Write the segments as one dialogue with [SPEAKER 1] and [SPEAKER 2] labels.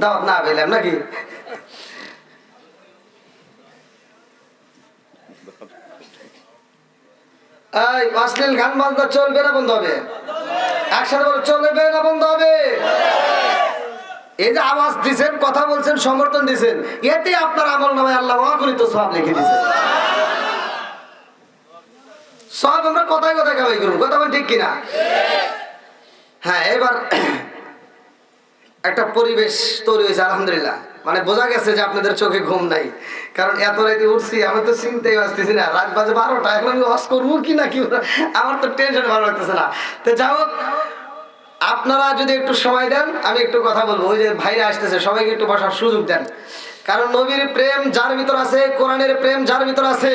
[SPEAKER 1] দাওয়াত না পেলাম নাকি? এই অশ্লীল গান বাজনা চলবে না বন্ধ হবে? একসাথে বলো, চলবে না বন্ধ হবে? এই যে আওয়াজ দিচ্ছেন, কথা বলছেন, সমর্থন দিচ্ছেন, এতে আপনার আমল নামায় আল্লাহ অগণিত সওয়াব লিখে দিয়েছেন। সব আমরা কথায় কথায় কামাই করবো, কথা বল ঠিক কিনা? হ্যাঁ, এবার একটা পরিবেশ তৈরি হয়েছে আলহামদুলিল্লাহ। মানে বোঝা গেছে যে আপনাদের চোখে ঘুম নাই, কারণ এত রাতে উঠছি, আমি তো চিন্তাই আসতেছি না, রাত বাজে 12টা, এখন আমি ওয়াজ করবো কি না কি, আমার তো টেনশন ভালো লাগতেছে না। তো যাও, আপনারা যদি একটু সময় দেন আমি একটু কথা বলবো। ওই যে ভাইরা আসতেছে, সবাইকে একটু বসার সুযোগ দেন, কারণ নবীর প্রেম যার ভিতর আছে, কোরআনের প্রেম যার ভিতর আছে,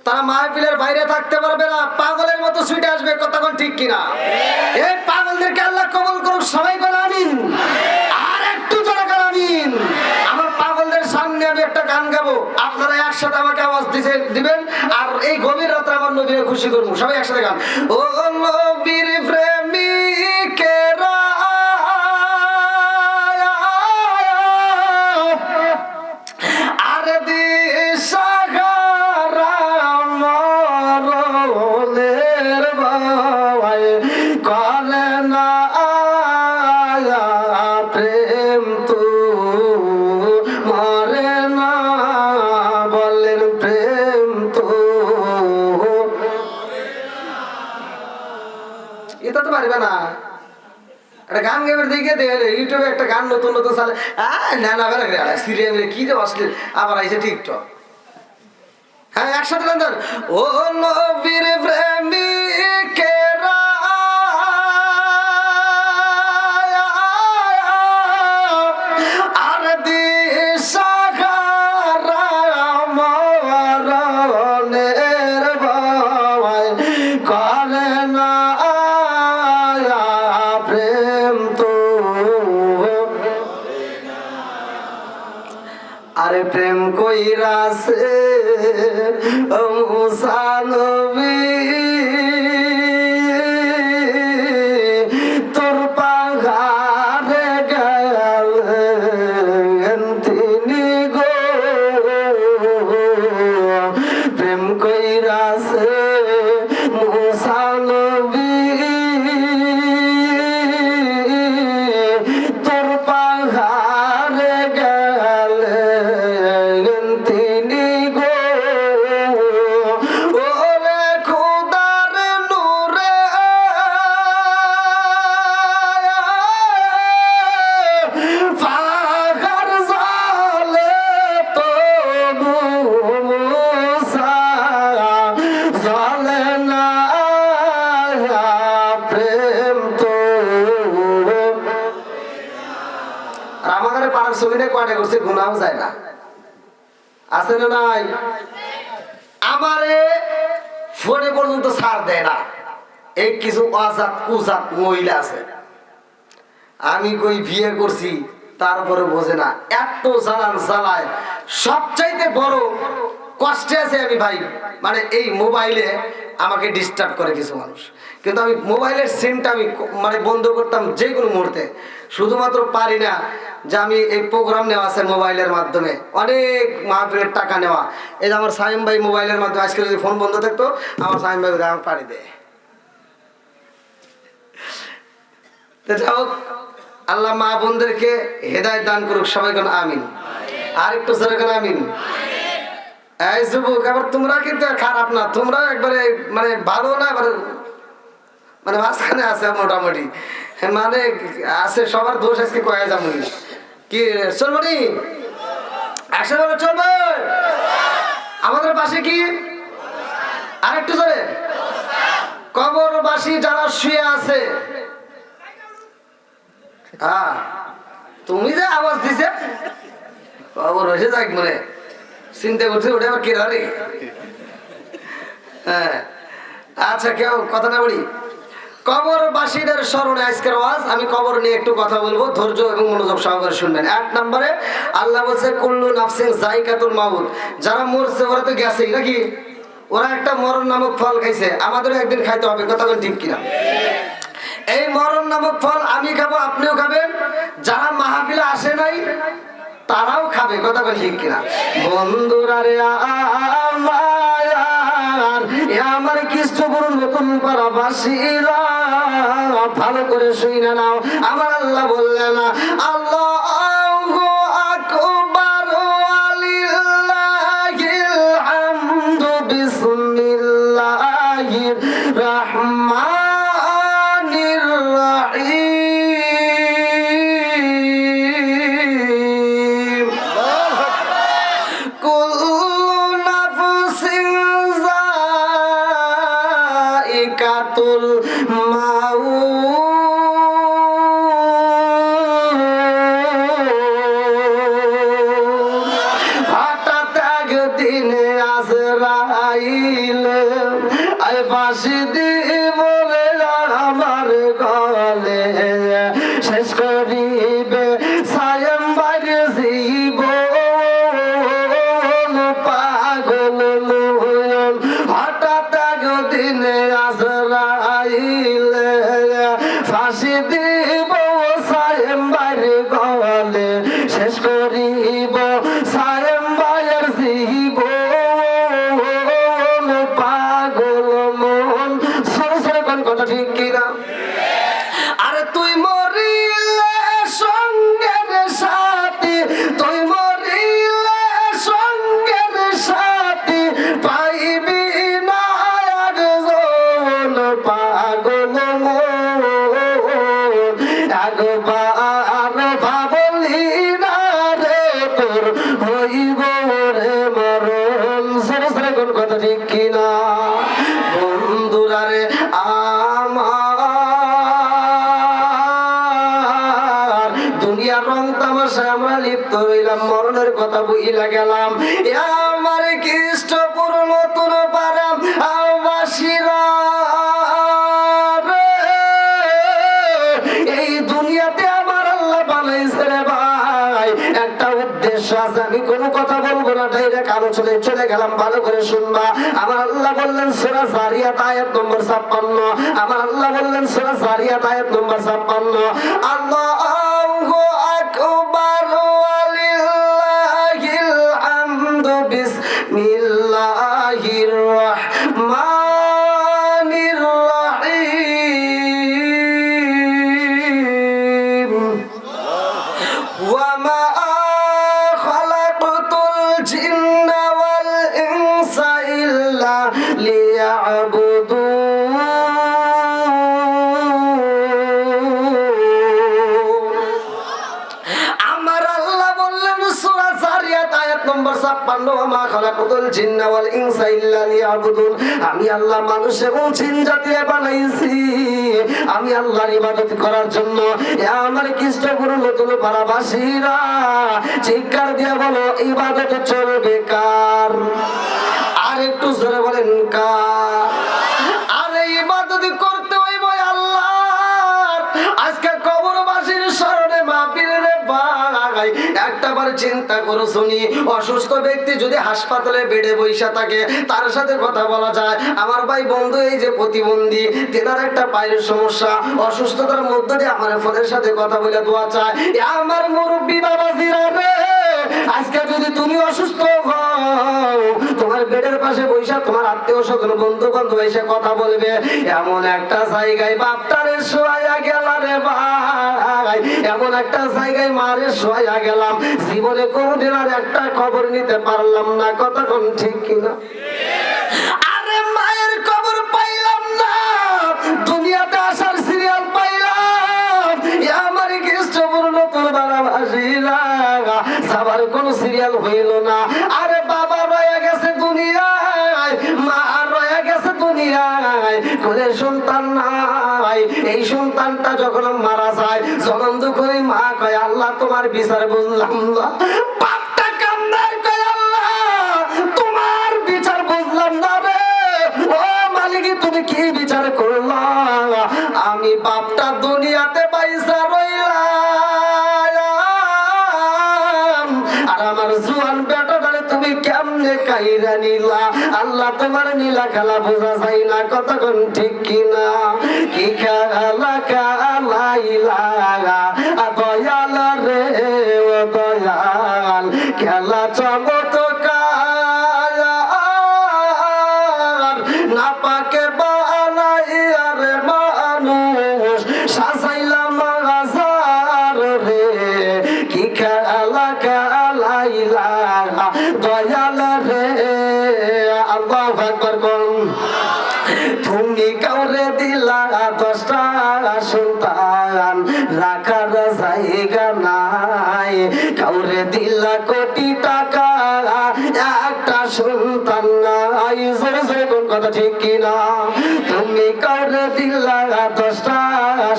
[SPEAKER 1] তারা মাহফিলের বাইরে থাকতে পারবে না, পাগলের মতো ছুটে আসবে। কতক্ষণ ঠিক কিনা? এই পাগলদেরকে আল্লাহ কবুল করুক, সবাই বলে আমিন। আর একটু জোরে বলে আমিন। আমার পাগলদের সামনে আমি একটা গান গাবো, আপনারা একসাথে আমাকে আওয়াজ দিবেন, আর এই গভীর রাতে আমার নবীকে খুশি করবো। সবাই একসাথে গান। ও নবীর প্রেমিকেরা আর দিশা পারবে না। একটা গান গাবের দিকে দেখলে ইউটিউবে একটা গান নতুন নতুন চালে, না না বেড়া সিরিয়াল কি যে অশ্লীল, আবার আইসে টিকটক। হ্যাঁ, একসাথে গান দেন। ও নবীর প্রেমিকেরা আর দিশাহারা মরণের ভয় করে না প্রেম তো, আরে প্রেম কইরাছে মুসা নবী তোর পাহাড়ে গেলেন তিনি গো, প্রেম কইরাছে মুসা নবী তোর পাহাড়ে গেলেন তিনি গো, ওরে খোদার নূরে পাহাড় জালে তবু মুসা জালে না প্রেম তো। আর আমাদের পাড়ার ছবিটা কয়টা করছে গুনাও যায় না, আছে না নাই? আমারে ফোনে পর্যন্ত ছাড় দেয় না, এই কিছু অজাত কুজাত মহিলা আছে, আমি কই বিয়ে করছি তারপরে বোঝে না, এত জ্বালান জ্বালায়। সবচাইতে বড় কষ্টে আছে আমি ভাই, মানে এই মোবাইলে আমাকে ডিস্টার্ব করে কিছু মানুষ, কিন্তু আমি মোবাইলের সিমটা আমি মানে বন্ধ করতাম যে কোনো মুহূর্তে। শুধুমাত্র পারি না যে আমি এই প্রোগ্রাম নেওয়া আছে মোবাইলের মাধ্যমে, অনেক মাহফিলের টাকা নেওয়া। এই যে আমার সাইম ভাই মোবাইলের মাধ্যমে, আজকে যদি ফোন বন্ধ থাকতো আমার সাইম ভাই আমার পাড়ি দেয়। যাই হোক, আল্লাহ মা বোনদেরকে হেদায়েত দান করুক, সবাই কোন আমিন। আর একটু জোরে কোন আমিন। এই যুবক, আবার তোমরা কিন্তু খারাপ না, তোমরা একবারে মানে ভালো না, এবার মানে মাঝখানে আছে মোটামুটি, মানে আছে, সবার দোষ আজকে কয়ে যাবো কি চলবো নি, একসাথে বলে চলবে। আমাদের পাশে কি আর একটু জোরে, কবরবাসী যারা শুয়ে আছে, তুমি যে আওয়াজ দিছে খবর হয়েছে, যাক মনে চিন্তা করছে ওটা আবার কেরারে। হ্যাঁ, আচ্ছা, কেউ কথা না বলি। কবরবাসীদের স্মরণে আজকের ওয়াজ, আমি কবর নিয়ে একটু কথা বলবো, ধৈর্য এবং মনোযোগ সহকারে শুনবেন। 1 নম্বরে আল্লাহ বলছে কুল্লু নাফসিন যায়কাতুল মাউত, যারা মরছে ওরা তো গেছেই নাকি, ওরা একটা মরণ নামক ফল খাইছে, আমাদেরও একদিন খাইতে হবে, কথা বল ঠিক কিনা? এই মরণ নামক ফল আমি খাবো, আপনিও খাবেন, যারা মাহফিল মাহফিলে আসে নাই তারাও খাবে, কথা বলে ঠিক কিনা? বন্ধুরা রে আমার কৃষ্ণপুর নতুন পাড়া বাসীরা ভালো করে শুনে নাও। আমার আল্লাহ বললেন আল্লাহু আকবার ওয়ালিল্লাহিল হামদু বিসমিল্লাহির রাহমানির রাহিম। কুল্লু নাফসিন যায়িকাতুল মাউত। হঠাৎ একদিন আজরাইল আই ফাঁসি দিয়ে বলে আমার গলে শেষ করিবে সায়ম বাইরে জীবন পাগল নয়ন। হঠাৎ একদিন আজরাইল ফাঁসি দিব সায়ম বাইরে গলে শেষ করিব সায়ম বাইরের জীবন পাগল মন। সরে সরে কোন কথা ঠিক কিনা? আরে তুই মরিলে সঙ্গের সাথী, তুই মরিলে সঙ্গের সাথী পাইবি না একজন পাগল মন। একবার ভাবলি না রে তোর হইব রে মরণ। সরে সরে কোন কথা ঠিক কিনা? বন্ধুরা রে আমার দুনিয়ার রং তামাশায় আমরা লিপ্ত হইলাম, মরণের কথা বুঝিলা গেলাম। আমার কৃষ্ণপুর নতুন পাড়া বাসীরা রে, এই দুনিয়াতে আমার আল্লাহ বানাইছে রে ভাই একটা উদ্দেশ্য আছে। আমি কোনো কথা বলবো না, ডাইরেক্ট আলোচনায় চলে গেলাম, ভালো করে শুনবা। আমার আল্লাহ বললেন সূরা যারিয়াত আয়াত নম্বর 56। আমার আল্লাহ বললেন সূরা যারিয়াত আয়াত নম্বর 56, আল্লাহু আকবার ওয়ালিল্লাহিল হামদু বিসমিল্লাহির রাহমানির রাহিম। ওয়া মা খালাকতুল জিন্না ওয়াল ইনসা ইল্লা লিয়াবুদুন। আমার আল্লাহ বললেন সূরা যারিয়াত আয়াত নম্বর 56, ওয়া মা খালাকতুল জিন্না ওয়াল ইনসা ইল্লা লিয়াবুদুন। আমি আল্লাহ মানুষ এবং জিন জাতি বানাইছি আমি আল্লাহর ইবাদত করার জন্য। আমার কৃষ্ণপুর নতুন পাড়া বাসীরা চিৎকার দিয়ে বলো ইবাদত চলবে কার? আর একটু জোরে বলেন কার? আরে ইবাদত করতে হইব আল্লাহর। আজকে কবরবাসীর স্মরণে মাহফিল রে ভাই, একটাবার চিন্তা করো শুনি, অসুস্থ ব্যক্তি যদি হাসপাতালে বেডে বইসা থাকে তার সাথে কথা বলা যায়। আমার ভাই বন্ধু এই যে প্রতিবন্ধী, তেনার একটা পায়ের সমস্যা, অসুস্থতার মধ্য দিয়ে আমার ফোনের সাথে কথা বলে দোয়া চায়। আমার মুরব্বী বাবাজিরা রে, আজকে যদি তুমি অসুস্থ হও, তোমার বেডের পাশে বইসা তোমার আত্মীয় স্বজন বন্ধু বান্ধব এসে কথা বলবে। এমন একটা জায়গায় বাপটারে শোয়া গেল রে ভাই, এমন একটা জায়গায় মারে শোয়া গেলাম, জীবনে কোনদিন আর একটা খবর নিতে পারলাম না। কথা কোন ঠিক কিনা? আরে মায়ের খবর পাইলাম না, দুনিয়াতে আসার সিরিয়াল পাইলাম। আমার কৃষ্ণপুর নতুন বাড়া ভাসিলা সবার কোন সিরিয়াল হইল না। আরে বাবা রয়ে গেছে দুনিয়ায়, মা রয়ে গেছে দুনিয়ায়, কোলে সন্তান নাই। এই সন্তানটা যখন মারা যায়, যখন দুঃখ মা কয় আল্লাহ তোমার বিচার বুঝলাম না। বাপটা কান্দার কয় আল্লাহ তোমার বিচার বুঝলাম না রে। ও মালিক তুমি কি বিচার করলা? আমি বাপটা দুনিয়াতে পয়সা রইলাম, আর আমার জুয়ান বেটাটারে তুমি কেমনে কাইরা নিলা? আল্লাহ তোমার নীলা খেলা বোঝা যায় না। কতক্ষণ ঠিক কিনা? কি খেলা খেলাইলা দয়াল রে রে ও দয়াল খেলা চমৎকার না পাকে বানাইয়া রে মানুষ সাজাইলাম হাজার রে কি খেলা খেলাইলা দয়াল রে আল্লাহু আকবার কোন তুমি কাউরে দিলা 10টা সন্তান রাখার জায়গা নাই কাউরে দিলা কোটি টাকা একটা সন্তান নাই জোরে জোরে কোন কথা ঠিক কিনা তুমি কাউরে দিলা 10টা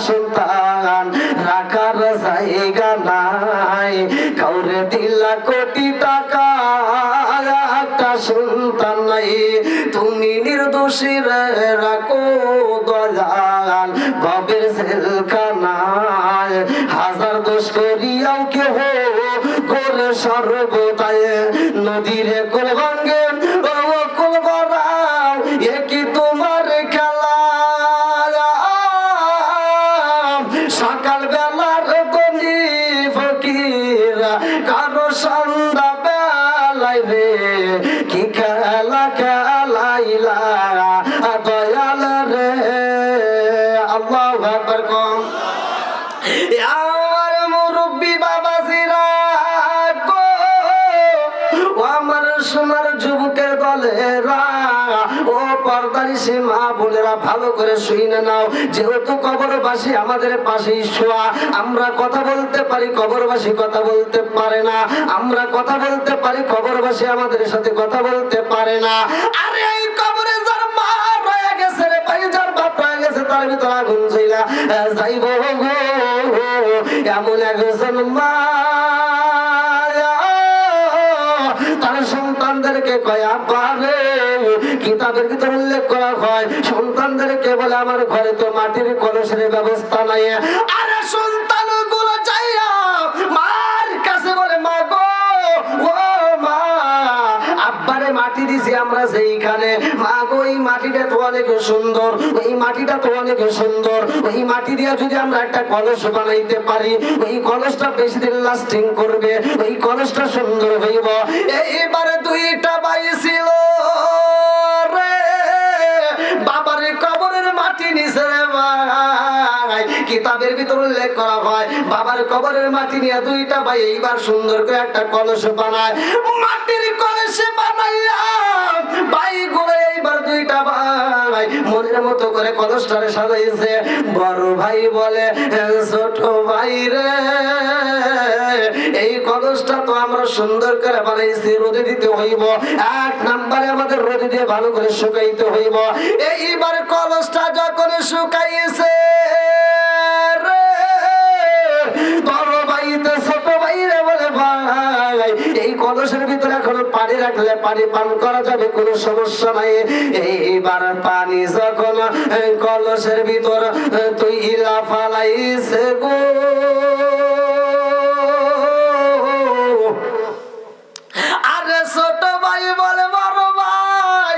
[SPEAKER 1] সন্তান রাখার জায়গা নাই কাউরে দিলা কোটি টাকা একটা সন্তান নাই তুমি নির্দোষী রাখো দয়াল বাবের জেলখানায় হাজার দোষ করিয়াও কেহ করে সর্বদায় নদীর কোল ভাঙ্গে ও কোল গড়াও একই তোমার খেলা সকাল বেলার গলি ফকির কারো সন্ধ্যা বেলায় রে কি খেলা খেলাইলা দয়াল রে আল্লাহু আকবার কম আমার মুরব্বি বাবাজিরা গো ও আমার সোনার যুবকের দলেরা ও পর্দানিশী মা বোনেরা ভালো করে শুনে নাও যেহেতু কবরবাসী আমাদের পাশেই শোয়া আমরা কথা বলতে পারি কবরবাসী কথা বলতে পারে না আমরা কথা বলতে পারি কবরবাসী আমাদের সাথে কথা বলতে পারে না আরে এই কবরে যার মা রয়ে গেছে রে ভাই যার বাপ রয়ে গেছে তার ভিতর আগুন জ্বলা যাইব গো এমন একজন মা তার সন্তানদেরকে কয়া পারে কিতাবের ভিতর উল্লেখ করা হয় সন্তানদেরকে বলে আমার ঘরে তো মাটির কলসের ব্যবস্থা নাই আরে সন্তান গুলো যাইয়া মার কাছে বলে মা গো ও মা আব্বারে মাটি দিছি আমরা সেইখানে মা গো এই মাটিটা তো অনেক সুন্দর ওই মাটিটা তো অনেক সুন্দর ওই মাটি দিয়ে যদি আমরা একটা কলস বানাইতে পারি ওই কলসটা বেশি দিন লাস্টিং করবে ওই কলসটা সুন্দর হইব এইবারে দুইটা ভাই ছিল রে বাবার কবরের মাটি নিছে রে ভাই কিতাবের ভিতর উল্লেখ করা হয় বাবার কবরের মাটি নিয়ে দুইটা ভাই এইবার সুন্দর করে একটা কলস বানায় মাটির কলস বানাইয়া ভাই গুলো এইবার দুইটা ভাই মনের মতো করে কলসটারে সাজাইছে বড় ভাই বলে ছোট ভাই রে এই কলসটা তো আমরা সুন্দর করে বানাইছি রোদে দিতে হইব এক নম্বরে আমাদের রোদে দিয়ে ভালো করে শুকাইতে হইব এইবার কলসটা যখন শুকাইছে রে বড় ভাইতে ছোট ভাই রে বলে ভাই এই কলসের ভিতরে এখন পানি রাখলে পানি পান করা যাবে কোনো সমস্যা নাই এইবার পানি যখন কলসের ভিতর তুই ফালাইছে গো আরে ছোট ভাই বলে বড় ভাই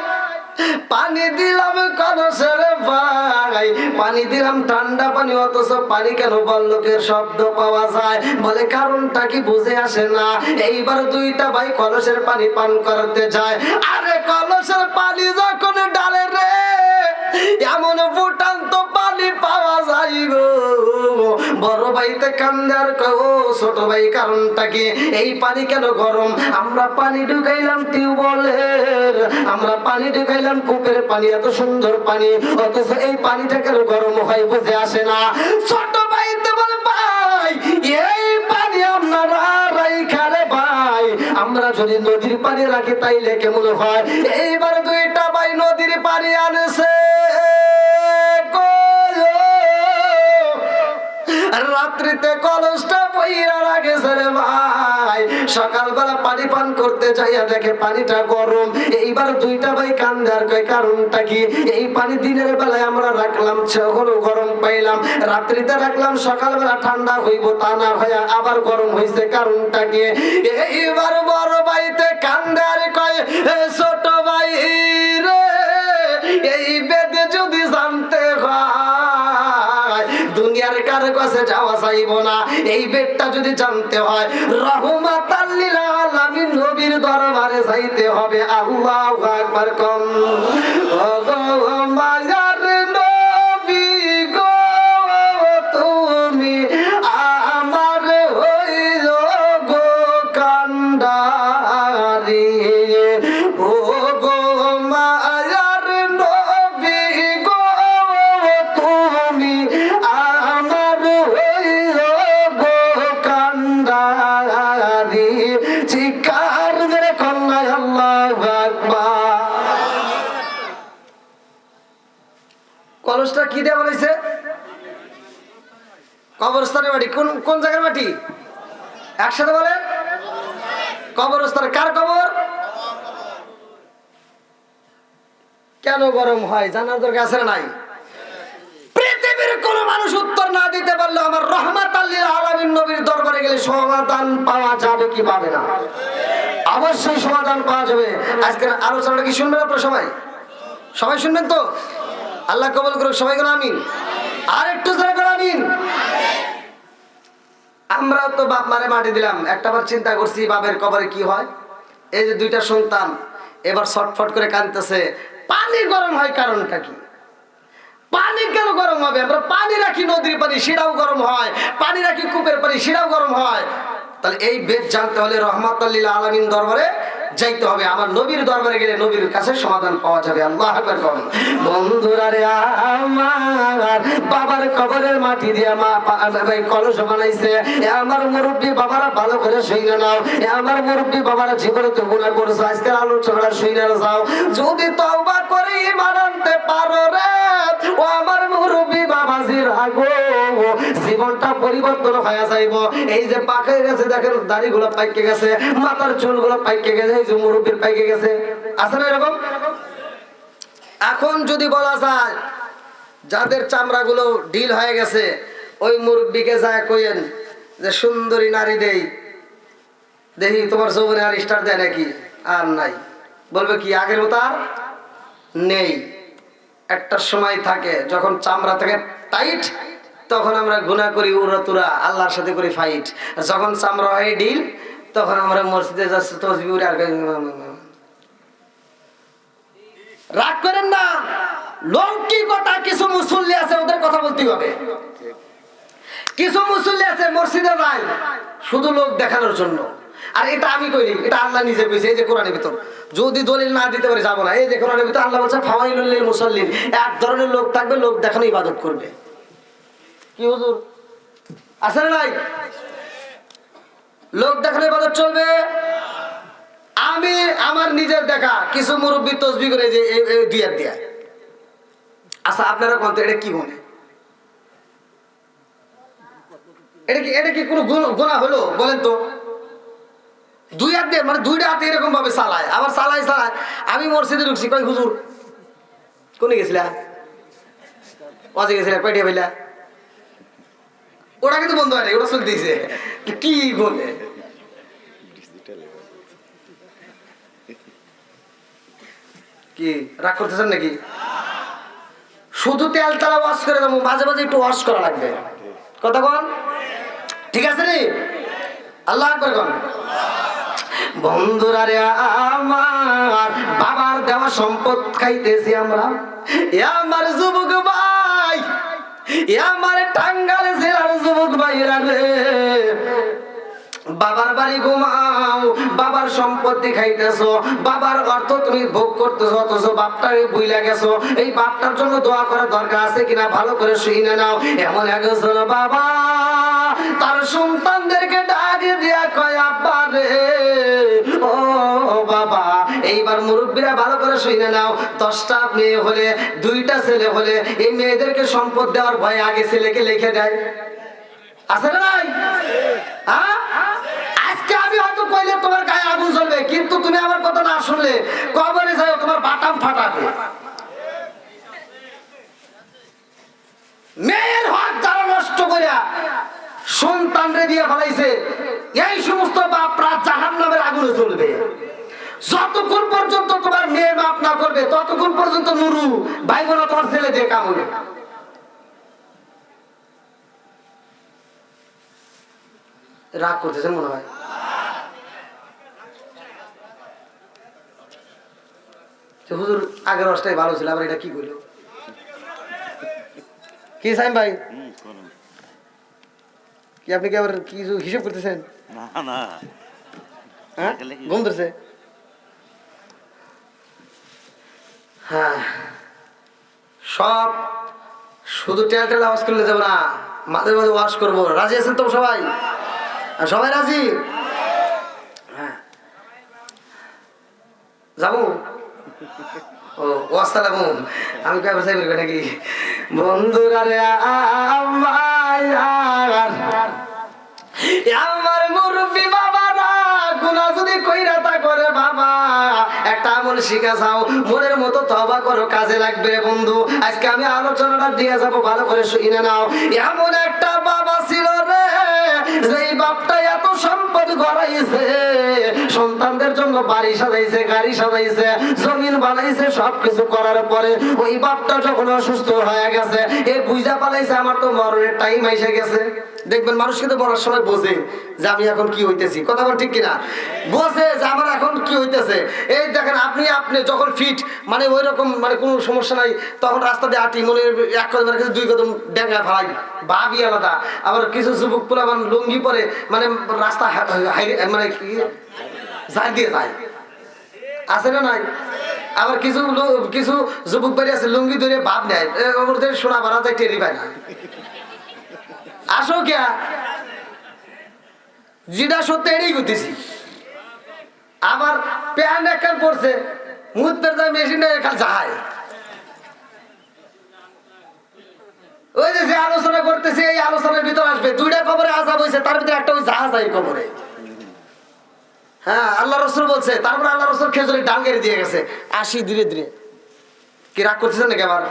[SPEAKER 1] পানি দিলাম কলসের ভাই পানি দিলাম ঠান্ডা পানি অথচ পানি কেন বল্লকের শব্দ পাওয়া যায় বলে কারণটা কি বুঝে আসে না এইবার দুইটা ভাই কলসের পানি পান করতে যায় আরে কলসের পানি যখন ডালে রে এমন ফুটান্ত পানি পাওয়া যায় গো বড় ভাইতে কান্দে আর ও ছোট ভাই কারণটা কি এই পানি কেন গরম আমরা পানি ঢুকাইলাম টিউবওয়েলের আমরা পানি ঢুকাইলাম কূপের পানি এত সুন্দর পানি অথচ এই পানিটা কেন গরম হয় বুঝে আসে না ছোট ভাইতে বলে ভাই এই পানি আপনারা রাইখারে ভাই আমরা যদি নদীর পানি রাখি তাইলে কেমন হয় এইবার দুইটা ভাই নদীর পানি আনেছে রাত্রিতে কলসটা বইরা রাখেছে রে ভাই সকালবেলা পানি পান করতে যাইয়া দেখে পানিটা গরম এইবার দুইটা ভাই কান্দে আর কয় কারণটা কি এই পানি দিনের বেলায় আমরা রাখলাম যখন গরম পাইলাম রাত্রিতে রাখলাম সকালবেলা ঠান্ডা হইব তা না হইয়া আবার গরম হইছে কারণটা কি এইবার বড় ভাইতে কান্দে আর কয় ছোট ভাই রে এই বেদে যদি জানতে হয় দুনিয়ার কার কাছে যাওয়া যাইব না। এই বেদটা যদি জানতে হয় রহমাতাল লিল আলামিন নবীর দরবারে যাইতে হবে। আল্লাহু আকবার কম। ও গো মায়ার নবী গো তুমি আমার হইলো গো কান্ডারি। ও গো মায়ার নবী গো তুমি আমার হইলো গো কান্ডারি। চিৎকার মেরে কন্যা আল্লাহু আকবার। কলসটা কি দিয়ে বলেছে? কবরস্থানের মাটি। কোন কোন জায়গার মাটি? একসাথে বলেন। কবরস্থানে। কার কবর? কেন গরম হয় জানার দরকার আছে না নাই? পৃথিবীর কোন মানুষ উত্তর না দিতে পারলে আমার রহমাতাল লিল আলামিন নবীর দরবারে গেলে সমাধান পাওয়া যাবে কি পাবে না? অবশ্যই সমাধান পাওয়া যাবে। আজকের আলোচনাটা কি শুনবেন আপনারা? সবাই সবাই শুনবেন তো? আল্লাহ কবুল করুক। সবাই করে আমিন। আর একটু জোরে করে আমিন। আমরা তো বাপ মারে মাটি দিলাম, একটাবার চিন্তা করছি বাপের কবরে কি হয়। এই যে দুইটা সন্তান এবার ছটফট করে কাঁদতেছে। পানি গরম হয় কারণটা কি? পানি কেন গরম হবে? আমরা পানি রাখি নদীর পানি, সেটাও গরম হয়। পানি রাখি কূপের পানি, সেটাও গরম হয়। তাহলে এই বেদ জানতে হলে রহমাতাল লিল আলামিন দরবারে যাইতে হবে। আমার নবীর দরবারে গেলে নবীর কাছে সমাধান পাওয়া যাবে। আল্লাহু আকবার। বন্ধুরা রে আমার বাবার কবরের মাটি দিয়ে মা কলস বানাইছে। আমার মুরব্বী বাবারা ভালো করে শুনে নাও। আমার মুরব্বী বাবারা জীবনে তো গুনাহ করেছে। আজকের আলোচনাটা শুনে যাও। যদি তওবা করে ঈমান আনতে পারো রে ও আমার মুরব্বী বাবাজির আগো, জীবনটা পরিবর্তন হয়ে যাইব। এই যে পাকে গেছে দেখেন, দাড়িগুলো পাইকে গেছে, মাথার চুলগুলো পাইকে গেছে, এই যে মুরব্বীর পাইকে গেছে। আছে না এরকম? এখন যদি বলা যায় যাদের চামড়াগুলো ঢিল হয়ে গেছে ওই মুরব্বীকে যায় কইেন যে সুন্দরী নারী দেই, দেখি তোমার যৌবনে আর স্টার দেয় নাকি? আর নাই। বলবে কি আগের মতো আর নেই। একটা সময় থাকে যখন চামড়া থাকে টাইট, তখন আমরা গুনাহ করি উড়াতুরা, আল্লাহর সাথে করি ফাইট। যখন চামড়া হয় ঢিল তখন আমরা মসজিদে যাচ্ছি তসবিহ আর রাগ করেন না। লৌকিকতা কিছু মুসল্লি আছে, ওদের কথা বলতে হবে। কিছু মুসল্লি আছে মসজিদে যায় শুধু লোক দেখানোর জন্য। আর এটা আমি কইনি, এটা আল্লাহ নিজে কইছে। এই যে কোরআনের ভিতর যদি দলিল না দিতে পারে যাবো না। এই যে কোরআনের ভিতর আল্লাহ বলছে ফাওয়াইলুল লিল মুসাল্লিন, এক ধরনের লোক থাকবে লোক দেখানো ইবাদত করবে। কি হুজুর আছে না নাই? লোক দেখানো ইবাদত চলবে। আমি আমার নিজের দেখা কিছু মুরব্বী তসবিহ করে যে দুইয়ার দিয়া। আচ্ছা আপনারা কোন এটা কি মনে? এটা কি কোনো গুনাহ হলো বলেন তো? দুই হাত দিয়ে মানে দুইটা হাতে এরকম ভাবে চালায়, আবার চালায়। আমি মসজিদে ঢুকছি, কই হুজুর কোনে গেছিলা? ওয়াজে গেছিলা? কয়টা পাইলা? ওটা কিন্তু বন্ধ হয় না, ওটা চলতেছে। কি বলে কি রাগ করতেছেন নাকি? শুধু তেল তালা ওয়াশ করে দেবো, মাঝে মাঝে একটু ওয়াশ করা লাগবে। কথা বল ঠিক আছে রে? আল্লাহ আকবার কোন। বন্ধুরা রে আমার বাবার দেওয়া সম্পদ খাইতেছি আমরা। আমার যুবক ভাই, আমার টাঙ্গাইল জেলার যুবক ভাইরা রে, বাবার বাড়ি ঘুমাও, বাবার সম্পত্তি খাইতেছো, বাবার অর্থ তুমি ভোগ করতেছো, অথচ বাপটারে ভুইলা গেছো। এই বাপটার জন্য দোয়া করার দরকার আছে কিনা ভালো করে শুনে নাও। এমন একজন বাবা তার সন্তানদেরকে ডাক দিয়া কয় আব্বা রে, ও বাবা। এইবার মুরব্বীরা ভালো করে শুনে নাও। 10টা মেয়ে হলে 2টা ছেলে হলে এই মেয়েদেরকে সম্পদ দেওয়ার ভয়ে আগে ছেলেকে লিখে দেয়। আছে না নাই? হ্যাঁ, আজকে আমি হয়তো কইলে তোমার গায়ে আগুন জ্বলবে, কিন্তু তুমি আমার কথা না শুনলে কবরে যাও তোমার বাটাম ফাটাবে। মেয়ের হক যারা নষ্ট করিয়া সন্তানরে দিয়ে ফেলাইছে, এই সমস্ত বাপরা জাহান্নামের আগুনে জ্বলবে। যতক্ষণ পর্যন্ত তোমার মেয়ে মাপ না করবে ততক্ষণ পর্যন্ত নুরু ভাই বোন তোমার ছেলে দিয়ে কামড়ে। রাগ করতেছেন মনে হয়। হুজুর আগের রসটাই ভালো ছিল, আবার এটা কি করলো? কি সাইম ভাই, কি আপনি কি আবার কিছু হিসেব করতেছেন? হ্যাঁ ঘুম ধরছে। হ্যাঁ, সব শুধু টেল টেল আওয়াজ করলে যাবো না, মাঝে মাঝে ওয়াশ করবো। রাজি আছেন তো সবাই? সবাই রাজি? হ্যাঁ, যাবো। ও আসসালামু, আমি কয় ভাষায় বলবো নাকি? বন্ধুরা রে আমার মুরব্বী বাবারা, গুনাহ যদি কইরা তা করে বাবা, একটা আমল শিখা যাও, মনের মতো তওবা করো, কাজে লাগবে বন্ধু। আজকে আমি আলোচনাটা দিয়ে যাব, ভালো করে শুনে নাও। এমন একটা বাবা ছিল রে, যেই বাপটা এত সম্পদ গড়াইছে, সন্তানদের জন্য বাড়ি সাজাইছে, গাড়ি সাজাইছে, জমিন বানাইছে, সবকিছু করার পরে ওই বাপটা যখন অসুস্থ হয়ে গেছে, এ বুঝা পালাইছে আমার তো মরণের টাইম এসে গেছে। দেখবেন মানুষ কিন্তু মরার সময় বোঝে যে আমি এখন কি হইতেছি, কথা বল ঠিক কিনা? বোঝে যে আমার এখন কি হইতেছে। এই দেখেন আপনি যখন ফিট, মানে ওই রকম, মানে কোনো সমস্যা নাই, তখন রাস্তা দিয়ে আটি, মনে এক কদম রেখে দুই কদম ডেঙ্গা ফালাই, ভাবই আলাদা। আবার কিছু যুবক পোলা মানে লুঙ্গি পরে, মানে রাস্তা মানে কি ঝাড় দিয়ে যায়, আছে না নাই? আবার কিছু কিছু যুবক বাড়ি আছে লুঙ্গি ধরে ভাব নেয়, ওদের সোনা বাড়া যায়, টেরি পায় না। আসো কে যেটা সত্যি এটাই করতেছি। আবার প্যান্ট একখান পড়ছে, মুখ পেরে মেশিন খালি যায়। ওই যে আলোচনা করতেছে, এই আলোচনার ভিতর আসবে দুইটা কবরে আযাব হয়েছে, তার ভিতরে একটা ওই জাহাজ আই কবরে। হ্যাঁ, আল্লাহ রাসূল বলছে, তারপর আল্লাহ রাসূল খেজুরের ডাল গেড়ে দিয়ে গেছে, আসি ধীরে ধীরে। কি রাগ করতেছেন নাকি আবার?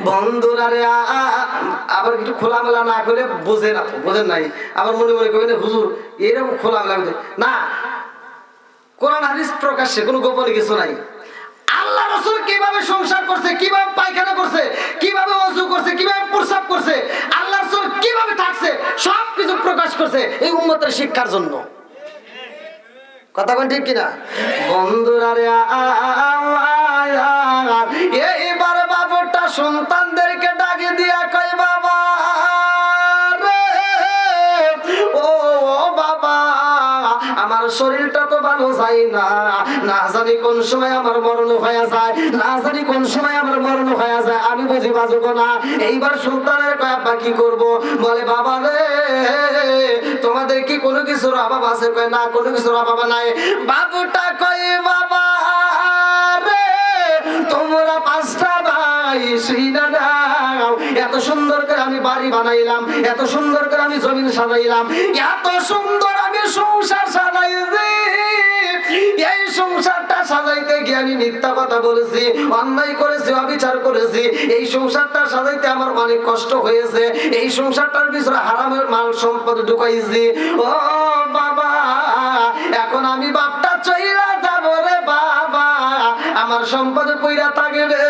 [SPEAKER 1] বন্ধুরা রে আবার একটু খোলামেলা না করে বোঝে না, তো বোঝেন নাই, আবার মনে মনে করবেন হুজুর এরকম খোলামেলা না। কোরআন হাদিস প্রকাশ্যে, কোনো গোপনে কিছু নাই। আল্লাহ রাসূল কিভাবে সংসার করছে, কিভাবে পায়খানা করছে, কিভাবে ওযু করছে, কিভাবে প্রস্রাব করছে, আল্লাহ রাসূল কিভাবে থাকছে, সবকিছু প্রকাশ করছে এই উম্মতের শিক্ষার জন্য। কথা কোন ঠিক কিনা? বন্ধুরা রে এইবার বাবুটা সন্তানদেরকে ডাকে দিয়া কয়, বাবা রে, ও বাবা, আমার শরীরটা তো ভালো যায় না, না জানি কোন সময় আমার মরণ হয়ে যায়, না জানি কোন সময় আমার মরণ হয়ে যায়, আমি বুঝি বাঁচবো না। এইবার সন্তানের কয়, আব্বা কি করবো? বলে, বাবা রে, তোমাদের কি কোনো কিছুর অভাব আছে? কয়, না, কোনো কিছুর অভাব নাই। বাবুটা কয়, বাবা রে, তোমরা পাঁচটা ভাই শুইনা নাও, এত সুন্দর করে আমি বাড়ি বানাইলাম, এত সুন্দর করে আমি জমিন সাজাইলাম, এত সুন্দর আমি সংসার সাজাইছি, এই সংসারটা সাজাইতে গিয়ে আমি মিথ্যা কথা বলেছি, অন্যায় করেছি, অবিচার করেছি, এই সংসারটা সাজাইতে আমার অনেক কষ্ট হয়েছে, এই সংসারটার ভিতরে হারামের মাল সম্পদ ঢুকাইছি। ও বাবা, এখন আমি বাপটা চইলা যাব রে বাবা, আমার সম্পদ পইরা থাকবে,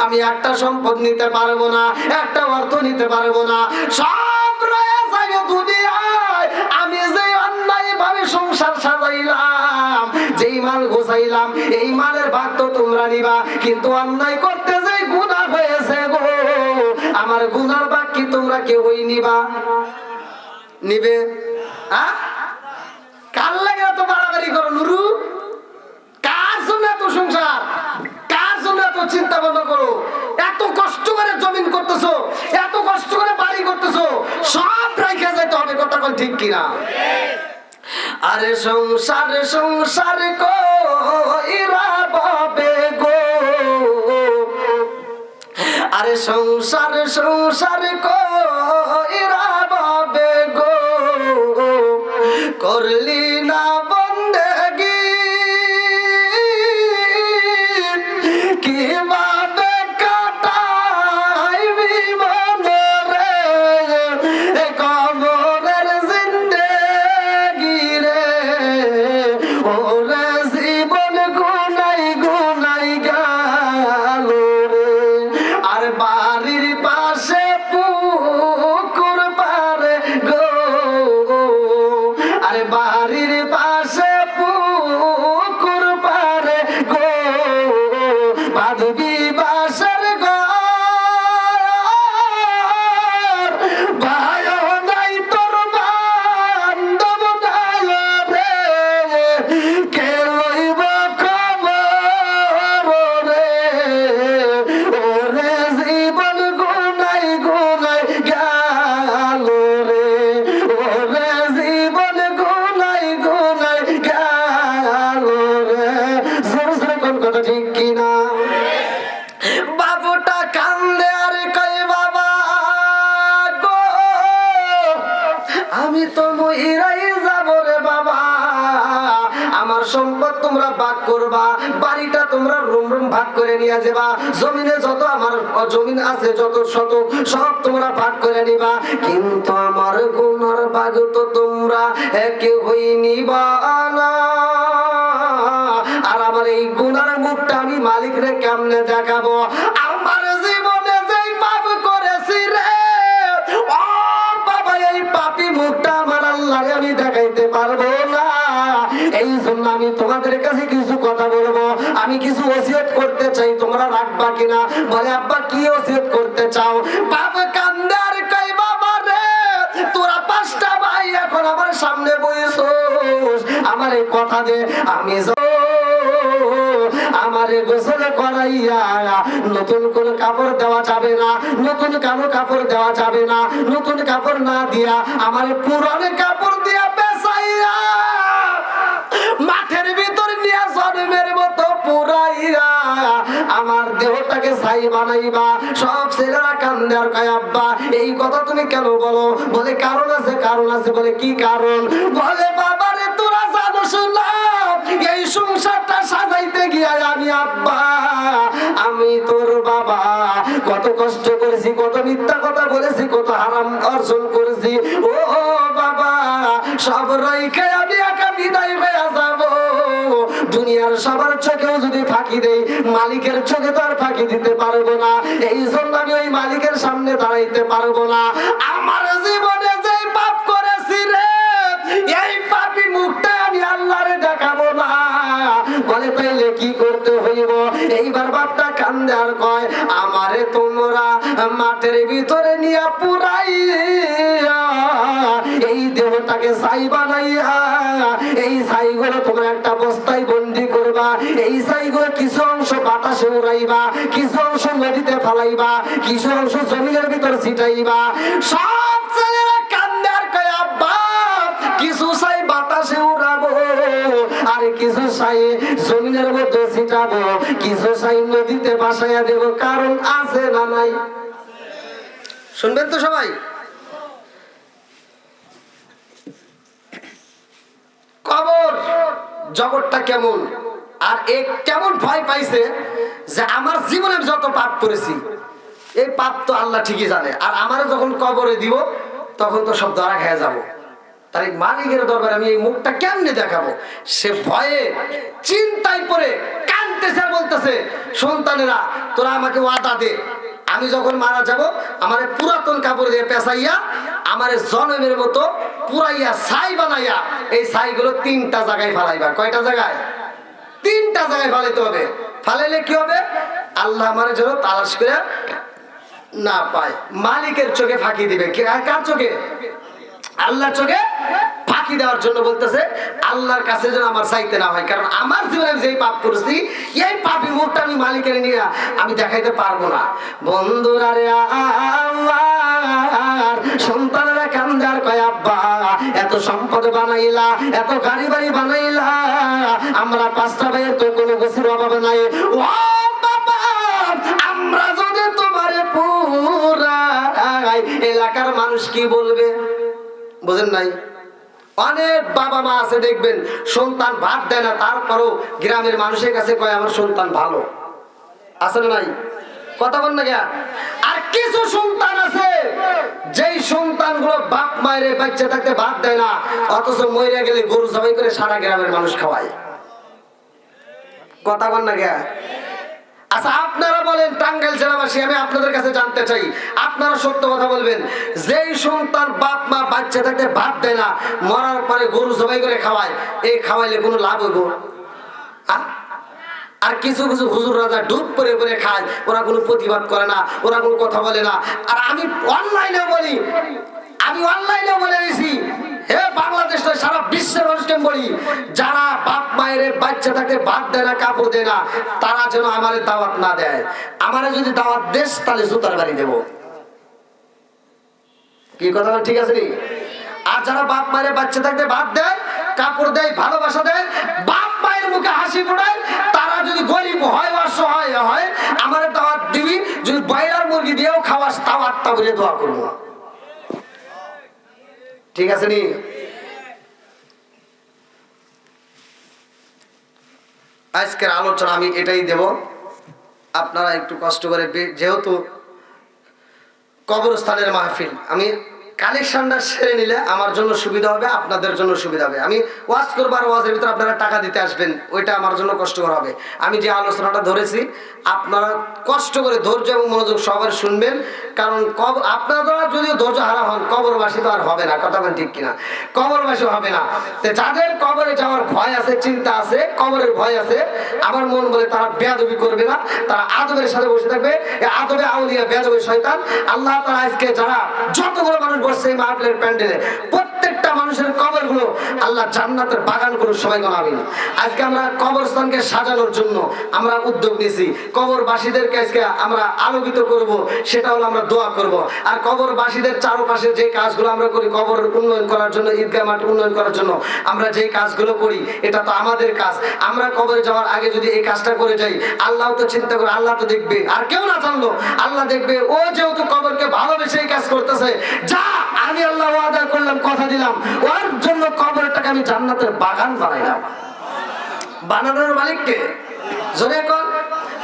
[SPEAKER 1] আমি একটা সম্পদ নিতে পারবো না, একটা অর্থ নিতে পারবো না, সব রয়ে যাবে দুনিয়ায়। আমি যে অন্যায় ভাবে সংসার সাজাইলাম, যেই মাল গোছাইলাম, এই মালের ভাগ তো তোমরা নিবা, কিন্তু অন্যায় করতে যে গুনাহ হয়েছে গো, আমার গুনার ভাগ কি তোমরা কেউই নিবা? নিবে? কার লাগে এত বাড়াবাড়ি করো নুরু? কার জন্য এত সংসার, কার জন্য এত চিন্তা ভাবনা করো? এত কষ্ট করে জমিন করতেছো, এত কষ্ট করে বাড়ি করতেছো, সব রাইখা যাইতে হবে, কথা কোন ঠিক কিনা? আরে সংসার সংসার কইরা বাবে গো, আরে সংসার সংসার কইরা বাবে গো, করলি না বন্দেগি, কিভাবে কাটাইবি মনে রে, কবরের জিন্দেগি রে, ওরে জীবন গুনাই গুনাই গেল রে, আর বাড়ির পাশে পুকুর পারে গো, আরে বাড়ির পাশে পুকুর পারে গো বাঁধবি বাসের ঘর ভাইও নাই তোর বান্ধব নাই রে কে লইব খবর রে ওরে জীবন গুনাই গুনাই গেল রে ওরে জীবন গুনাই গুনাই গেল রে জোর জোরে কোন কথা ঠিক কিনা বাবুটা কান্দে আর কই বাবা গো আমি তো মইরাই যাব রে বাবা আমার সম্পদ তোমরা ভাগ করবা বাড়িটা তোমরা রুম রুম ভাগ করে নিয়ে যাবা জমিনে যত আমার জমিন আছে যত শত সব তোমরা ভাগ করে নিবা কিন্তু আমার গুনার ভাগ তো তোমরা একে হই নিবা না আর আমার এই গুনার মুখটা আমি মালিক রে কেমনে দেখাবো আমার জীবনে যেই পাপ করেছি রে ও বাবা এই পাপী মুখটা আমার আল্লাহরে আমি দেখাইতে পারবো না এই জন্য আমি তোমাদের কাছে কিছু কথা বলবো আমি কিছু ওসিয়ত করতে চাই তোমরা রাখবা কিনা বলে আব্বা কি ওসিয়ত করতে চাও বাবা কান্দে আর কই বাবা রে তোরা পাঁচটা ভাই এখন আমার সামনে বইছস আমার এই কথা দে আমি আমারে গোসল করাইয়া নতুন কোন কাপড় দেওয়া যাবে না নতুন কানো কাপড় দেওয়া যাবে না নতুন কাপড় না দিয়া আমারে পুরানো কাপড় দিয়া পেছাইয়া মাঠের ভিতর নিয়ে জন্মের মতো পুরাইয়া আমার দেহটাকে ছাই বানাইবা সব ছেলেরা কান্দে আর কয় আব্বা এই কথা তুমি কেন বলো বলে কারণ আছে বলে কি কারণ বলে বাবা রে তোরা জানোস না এই সংসারটা সাজাইতে গিয়া আমি আব্বা আমি তোর বাবা কত কষ্ট করেছি কত মিথ্যা কথা বলেছি কত হারাম অর্জন করেছি ও বাবা সব রাইখে আমি একা বিদায় হয়ে যাব দুনিয়ার সবার চোখেও যদি ফাঁকি দেই মালিকের চোখে তো আর ফাঁকি দিতে পারবো না এই জন্য আমি ওই মালিকের সামনে দাঁড়াইতে পারবো না আমার জীবনে যে পাপ করেছি রে এই পাপী মুখটা আমি আল্লাহরে দেখাবো না বলে তাইলে কি করতে হইব এইবার বাপটা কান্দে আর কয় আমারে তোমরা মাঠের ভিতরে নিয়ে পুরাইয়া এই দেহটাকে ছাই বানাইয়া এই ছাইগুলো তোমরা একটা বস্তায় বন্দি করবা এই ছাইগুলো কিছু অংশ বাতাসে উড়াইবা কিছু অংশ নদীতে ফালাইবা কিছু অংশ জমিনের ভিতর ছিটাইবা সব ছেলেরা কান্দে আর কয় আব্বা কিছু ছাই বাতাসে উড়াবো আর কিছু ছাই জমিনের মধ্যে ছিটাবো কিছু ছাই নদীতে ভাসাইয়া দেব কারণ আছে না নাই শুনবেন তো সবাই কবর জগৎটা কেমন আর এক কেমন ভয় পাইছে যে আমার জীবনে যত পাপ করেছি এই পাপ তো আল্লাহ ঠিকই জানে আর আমার যখন কবরে দিব তখন তো সব ধরা খেয়ে যাবো তাই মালিকের দরবারে আমি এই মুখটা কেমনে দেখাবো সে ভয়ে চিন্তায় পড়ে কাঁদতেছে আর বলতেছে সন্তানেরা তোরা আমাকে ওয়াদা দে আমি যখন মারা যাব আমার পুরাতন কাপড় দিয়ে পেঁচাইয়া আমার জনমের মতো পুরাইয়া ছাই বানাইয়া এই ছাইগুলো 3টা জায়গায় ফালাইবা কয়টা জায়গায় 3টা জায়গায় ফালাইতে হবে ফালাইলে কি হবে আল্লাহ আমার যেন তালাশ করে না পায় মালিকের চোখে ফাঁকি দিবে কার চোখে আল্লাহর চোখে ফাঁকি দেওয়ার জন্য বলতেছে আল্লাহর কাছে যেন আমার চাইতে না হয় কারণ আমার জীবনে আমি যেই পাপ করেছি এই পাপী মুখটা আমি মালিকের নিয়ে আমি দেখাইতে পারবো না বন্ধুরা রে আমার সন্তানেরা কান্দে আর কয় আব্বা এত সম্পদ বানাইলা এত গাড়ি বাড়ি বানাইলা আমরা 5টা ভাইয়ের তো কোনো কিছুর অভাব নাই ও বাবা আমরা যদি তোমারে পুরাই এলাকার মানুষ কি বলবে বুঝেন নাই অনেক বাবা মা আছে দেখবেন সন্তান ভাত দেয় না তারপরও গ্রামের মানুষের কাছে কয় আমার সন্তান ভালো আছে না নাই কথা বল না কে আর কিছু সন্তান আছে যেই সন্তানগুলো বাপ মায়ের বাচ্চা থাকতে ভাত দেয় না অথচ মরে গেলে গরু জবাই করে সারা গ্রামের মানুষ খাওয়ায় কথা বল না কে আচ্ছা আপনারা বলেন, টাঙ্গাইল জেলাবাসী, আমি আপনাদের কাছে জানতে চাই, আপনারা সত্য কথা বলবেন, যেই সন্তান বাপ মা বাচ্চা থাকতে ভাত দেয় না, মরার পরে গরু জবাই করে খাওয়ায়, এই খাওয়াইলে কোনো লাভ হইব? আর কিছু কিছু হুজুর রাজা ডুব করে করে খায়, ওরা কোনো প্রতিবাদ করে না, ওরা কোনো কথা বলে না। আর আমি অনলাইনে বলে দিয়েছি, হে বাংলাদেশ নয়, সারা বিশ্বের মানুষকে বলি, যারা বাপ মায়ের বাচ্চা থাকতে ভাত দেয় না, কাপড় দেয় না, তারা যেন আমার দাওয়াত না দেয়। আমারে যদি দাওয়াত দেশ, তাহলে জুতার বাড়ি দেব। কি কথা ঠিক আছে নি? আর যারা বাপ মায়ের বাচ্চা থাকতে ভাত দেয়, কাপড় দেয়, ভালোবাসা দেয়, বাপ মায়ের মুখে হাসি ফোটায়, তারা যদি গরিব হয়, অসহায় হয়, আমার দাওয়াত দিবি। যদি ব্রয়লার মুরগি দিয়েও খাওয়াস, তাও আত্মা বলে দোয়া করবো। ঠিক আছে নি? আজকের আলোচনা আমি এটাই দেব। আপনারা একটু কষ্ট করে, যেহেতু কবরস্থানের মাহফিল, আমি কালেকশনটা সেরে নিলে আমার জন্য সুবিধা হবে, আপনাদের জন্য সুবিধা হবে। আমি ওয়াজ করবো, আর ওয়াজের ভিতরে আপনারা টাকা দিতে আসবেন, ওইটা আমার জন্য কষ্টকর হবে। আমি যে আলোচনাটা ধরেছি, আপনারা কষ্ট করে ধৈর্য এবং মনোযোগ সবার শুনবেন, কারণ আপনারা যদিও ধৈর্য হারা হন, কবরবাসী তো আর হবে না। কথা বলেন ঠিক কিনা? কবরবাসী হবে না। তো যাদের কবরে যাওয়ার ভয় আছে, চিন্তা আছে, কবরের ভয় আছে, আমার মন বলে তারা বেয়াদবি করবে না, তারা আদবের সাথে বসে থাকবে। আদবে আউলিয়া, বেয়াদবে শয়তান। আল্লাহ তাআলা আজকে যারা যতগুলো মানুষ বসছে এই মাহফিলের প্যান্ডেলে, প্রত্যেকটা মানুষের কবরগুলো আল্লাহ জান্নাতের বাগান করুন, সবাই কোন আমিন। আজকে আমরা কবরস্থানকে সাজানোর জন্য আমরা উদ্যোগ নিয়েছি। কবরবাসীদেরকে আজকে আমরা আলোকিত করব, সেটা হলো আমরা দোয়া করব। আর কবরবাসীদের চারপাশে যে কাজগুলো আমরা করি, কবর উন্নয়ন করার জন্য, ঈদগাহ মাঠ উন্নয়ন করার জন্য আমরা যে কাজগুলো করি, এটা তো আমাদের কাজ। আমরা কবরে যাওয়ার আগে যদি এই কাজটা করে যাই, আল্লাহ তো চিন্তা করে, আল্লাহ তো দেখবে, আর কেউ না জানলো আল্লাহ দেখবে। ও যেহেতু কবরকে ভালোবেসে এই কাজ করতেছে, যা আমি আল্লাহ ওয়াদা করলাম, কথা দিলাম, ওর জন্য কবরটাকে আমি জান্নাতের বাগান বানাইলাম। বানানোর মালিককে জোরে কোন?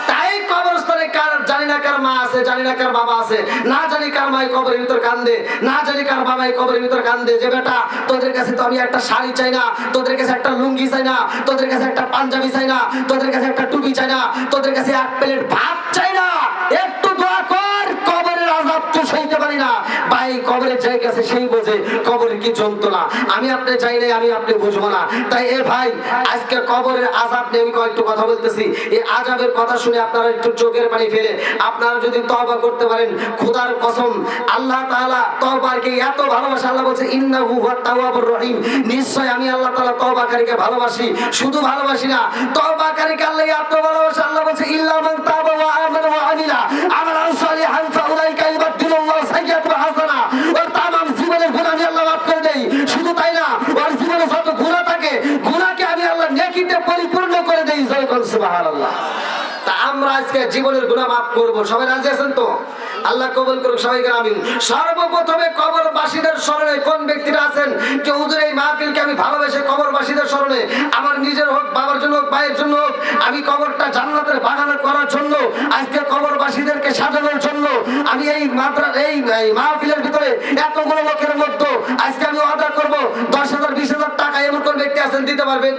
[SPEAKER 1] তাই কবরস্থানে কার জানি না কার মা আছে, জানি না কার বাবা আছে, না জানি কার মাই কবরের ভিতর কান্দে, না জানি কার বাবাই কবরের ভিতর কান্দে, যে বেটা তোদের কাছে তো আমি একটা শাড়ি চাই না, তোদের কাছে একটা লুঙ্গি চাই না, তোদের কাছে একটা পাঞ্জাবি চাই না, তোদের কাছে একটা টুপি চাই না, তোদের কাছে এক প্লেট ভাত চাই না, একটু দোয়া কর, কবরের আযাব তো সইতে পারি না। ভাই কবরের যাই গেছে সেই বোঝে কবরের কি যন্ত্রণা। আমি আপনি চাই নাই, আমি আপনি বুঝবো না। তাই এ ভাই, আজকে কবরের আযাব নিয়ে আমি কয়েকটু কথা বলতেছি। এই আযাবের কথা শুনে আপনারা একটু চোখের পানি ফেলে আপনারা যদি তওবা করতে পারেন, খোদার কসম, আল্লাহ তাআলা তওবাকে এত ভালোবাসে। আল্লাহ বলছে ইন্নাহু হুয়াত তাওয়াবুর রহিম, নিশ্চয় আমি আল্লাহ তাআলা তওবাকারীকে ভালোবাসি। শুধু ভালোবাসি না, তওবাকারীকে আল্লাহ এত ভালোবাসে, আল্লাহ বলছে ইল্লা মান তাবা ওয়া আমানা ওয়া আমিলা আমালান সালিহান ফাউলাইকা ইউবাদদিলুল্লাহু সাইয়্যাতিহিম হাসানা। ওর তামাম জীবনের গুনাহ আমি আল্লাহ মাফ করে দেই। শুধু তাই না, ওর জীবনে যত গুনাহ থাকে, গুনাহকে আমি আল্লাহ নেকিতে পরিপূর্ণ করে দেই। জয় করুন সুবহানাল্লাহ। তা আমরা আজকে জীবনের গুনাহ মাফ করব, সবাই রাজি আছেন তো? আল্লাহ কবুল করুক, সবাইকে আমিন। সর্বপ্রথমে কবরবাসীদের স্মরণে কোন ব্যক্তিরা আছেন যে হুজুর এই মাহফিলকে আমি ভালোবেসে কবরবাসীদের স্মরণে, আমার নিজের হোক, বাবার জন্য হোক, ভাইয়ের জন্য হোক, আমি কবরটা জান্নাতের বাগান করার জন্য, আজকে কবরবাসীদেরকে সাজানোর জন্য আমি এই মাহফিলের ভিতরে এতগুলো লোকের মধ্যে আজকে আমি অর্ডার করব 10,000 20,000 টাকা। এমন কোন ব্যক্তি আছেন দিতে পারবেন?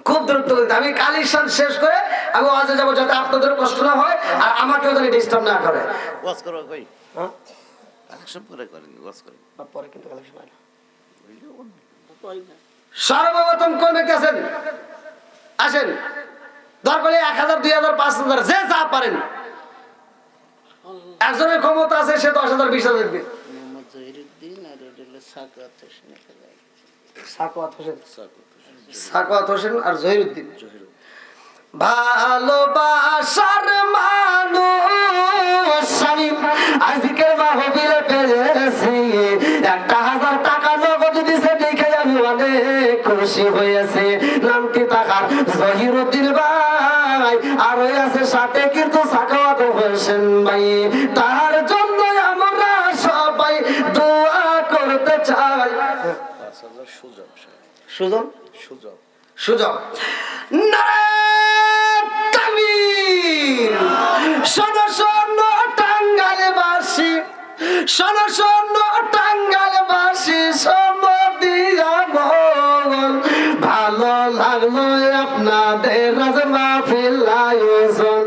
[SPEAKER 1] খুব দ্রুত আমি কালেকশন শেষ করে আমি ওয়াজে যাব, যাতে আপনাদের কষ্ট না হয় আর আমাকেও যেন ডিস্টার্ব না করে।
[SPEAKER 2] ওয়াজ করো কই? হ্যাঁ, কালেকশন করে করেন, ওয়াজ করেন
[SPEAKER 1] পরে, কিন্তু কালেকশন হয় না। সর্বপ্রথম কোন ব্যক্তি আছেন? আসেন, দরকার 1,000 2,000 5,000 যে যা পারেন। একজনের ক্ষমতা আছে, সে 10,000 20,000 দিবে।
[SPEAKER 2] মোহাম্মদ জহিরুদ্দিন আর হলো সাকাত হোসেন।
[SPEAKER 1] সাকাত হোসেন আর জহিরুদ্দিন। ভালোবাসার মানুষ আমি আজকে মাহফিলে পেয়েছি, 1,000 টাকা নগদ দিছে, দেখে আমি অনেক খুশি হয়েছি। নামটি টাকার জহিরুদ্দিন ভাই, আর ওই আছে সাথে কিন্তু সাকাত হোসেন ভাই। তার জন্য আমরা সবাই দোয়া করতে চাই। সুজন সুযোগ শোনো শোনো টাঙ্গাইলবাসী, শোনো শোনো টাঙ্গাইলবাসী, সমদিয়া মঙ্গল, ভালো লাগলো আপনাদের মাহফিল আয়োজন।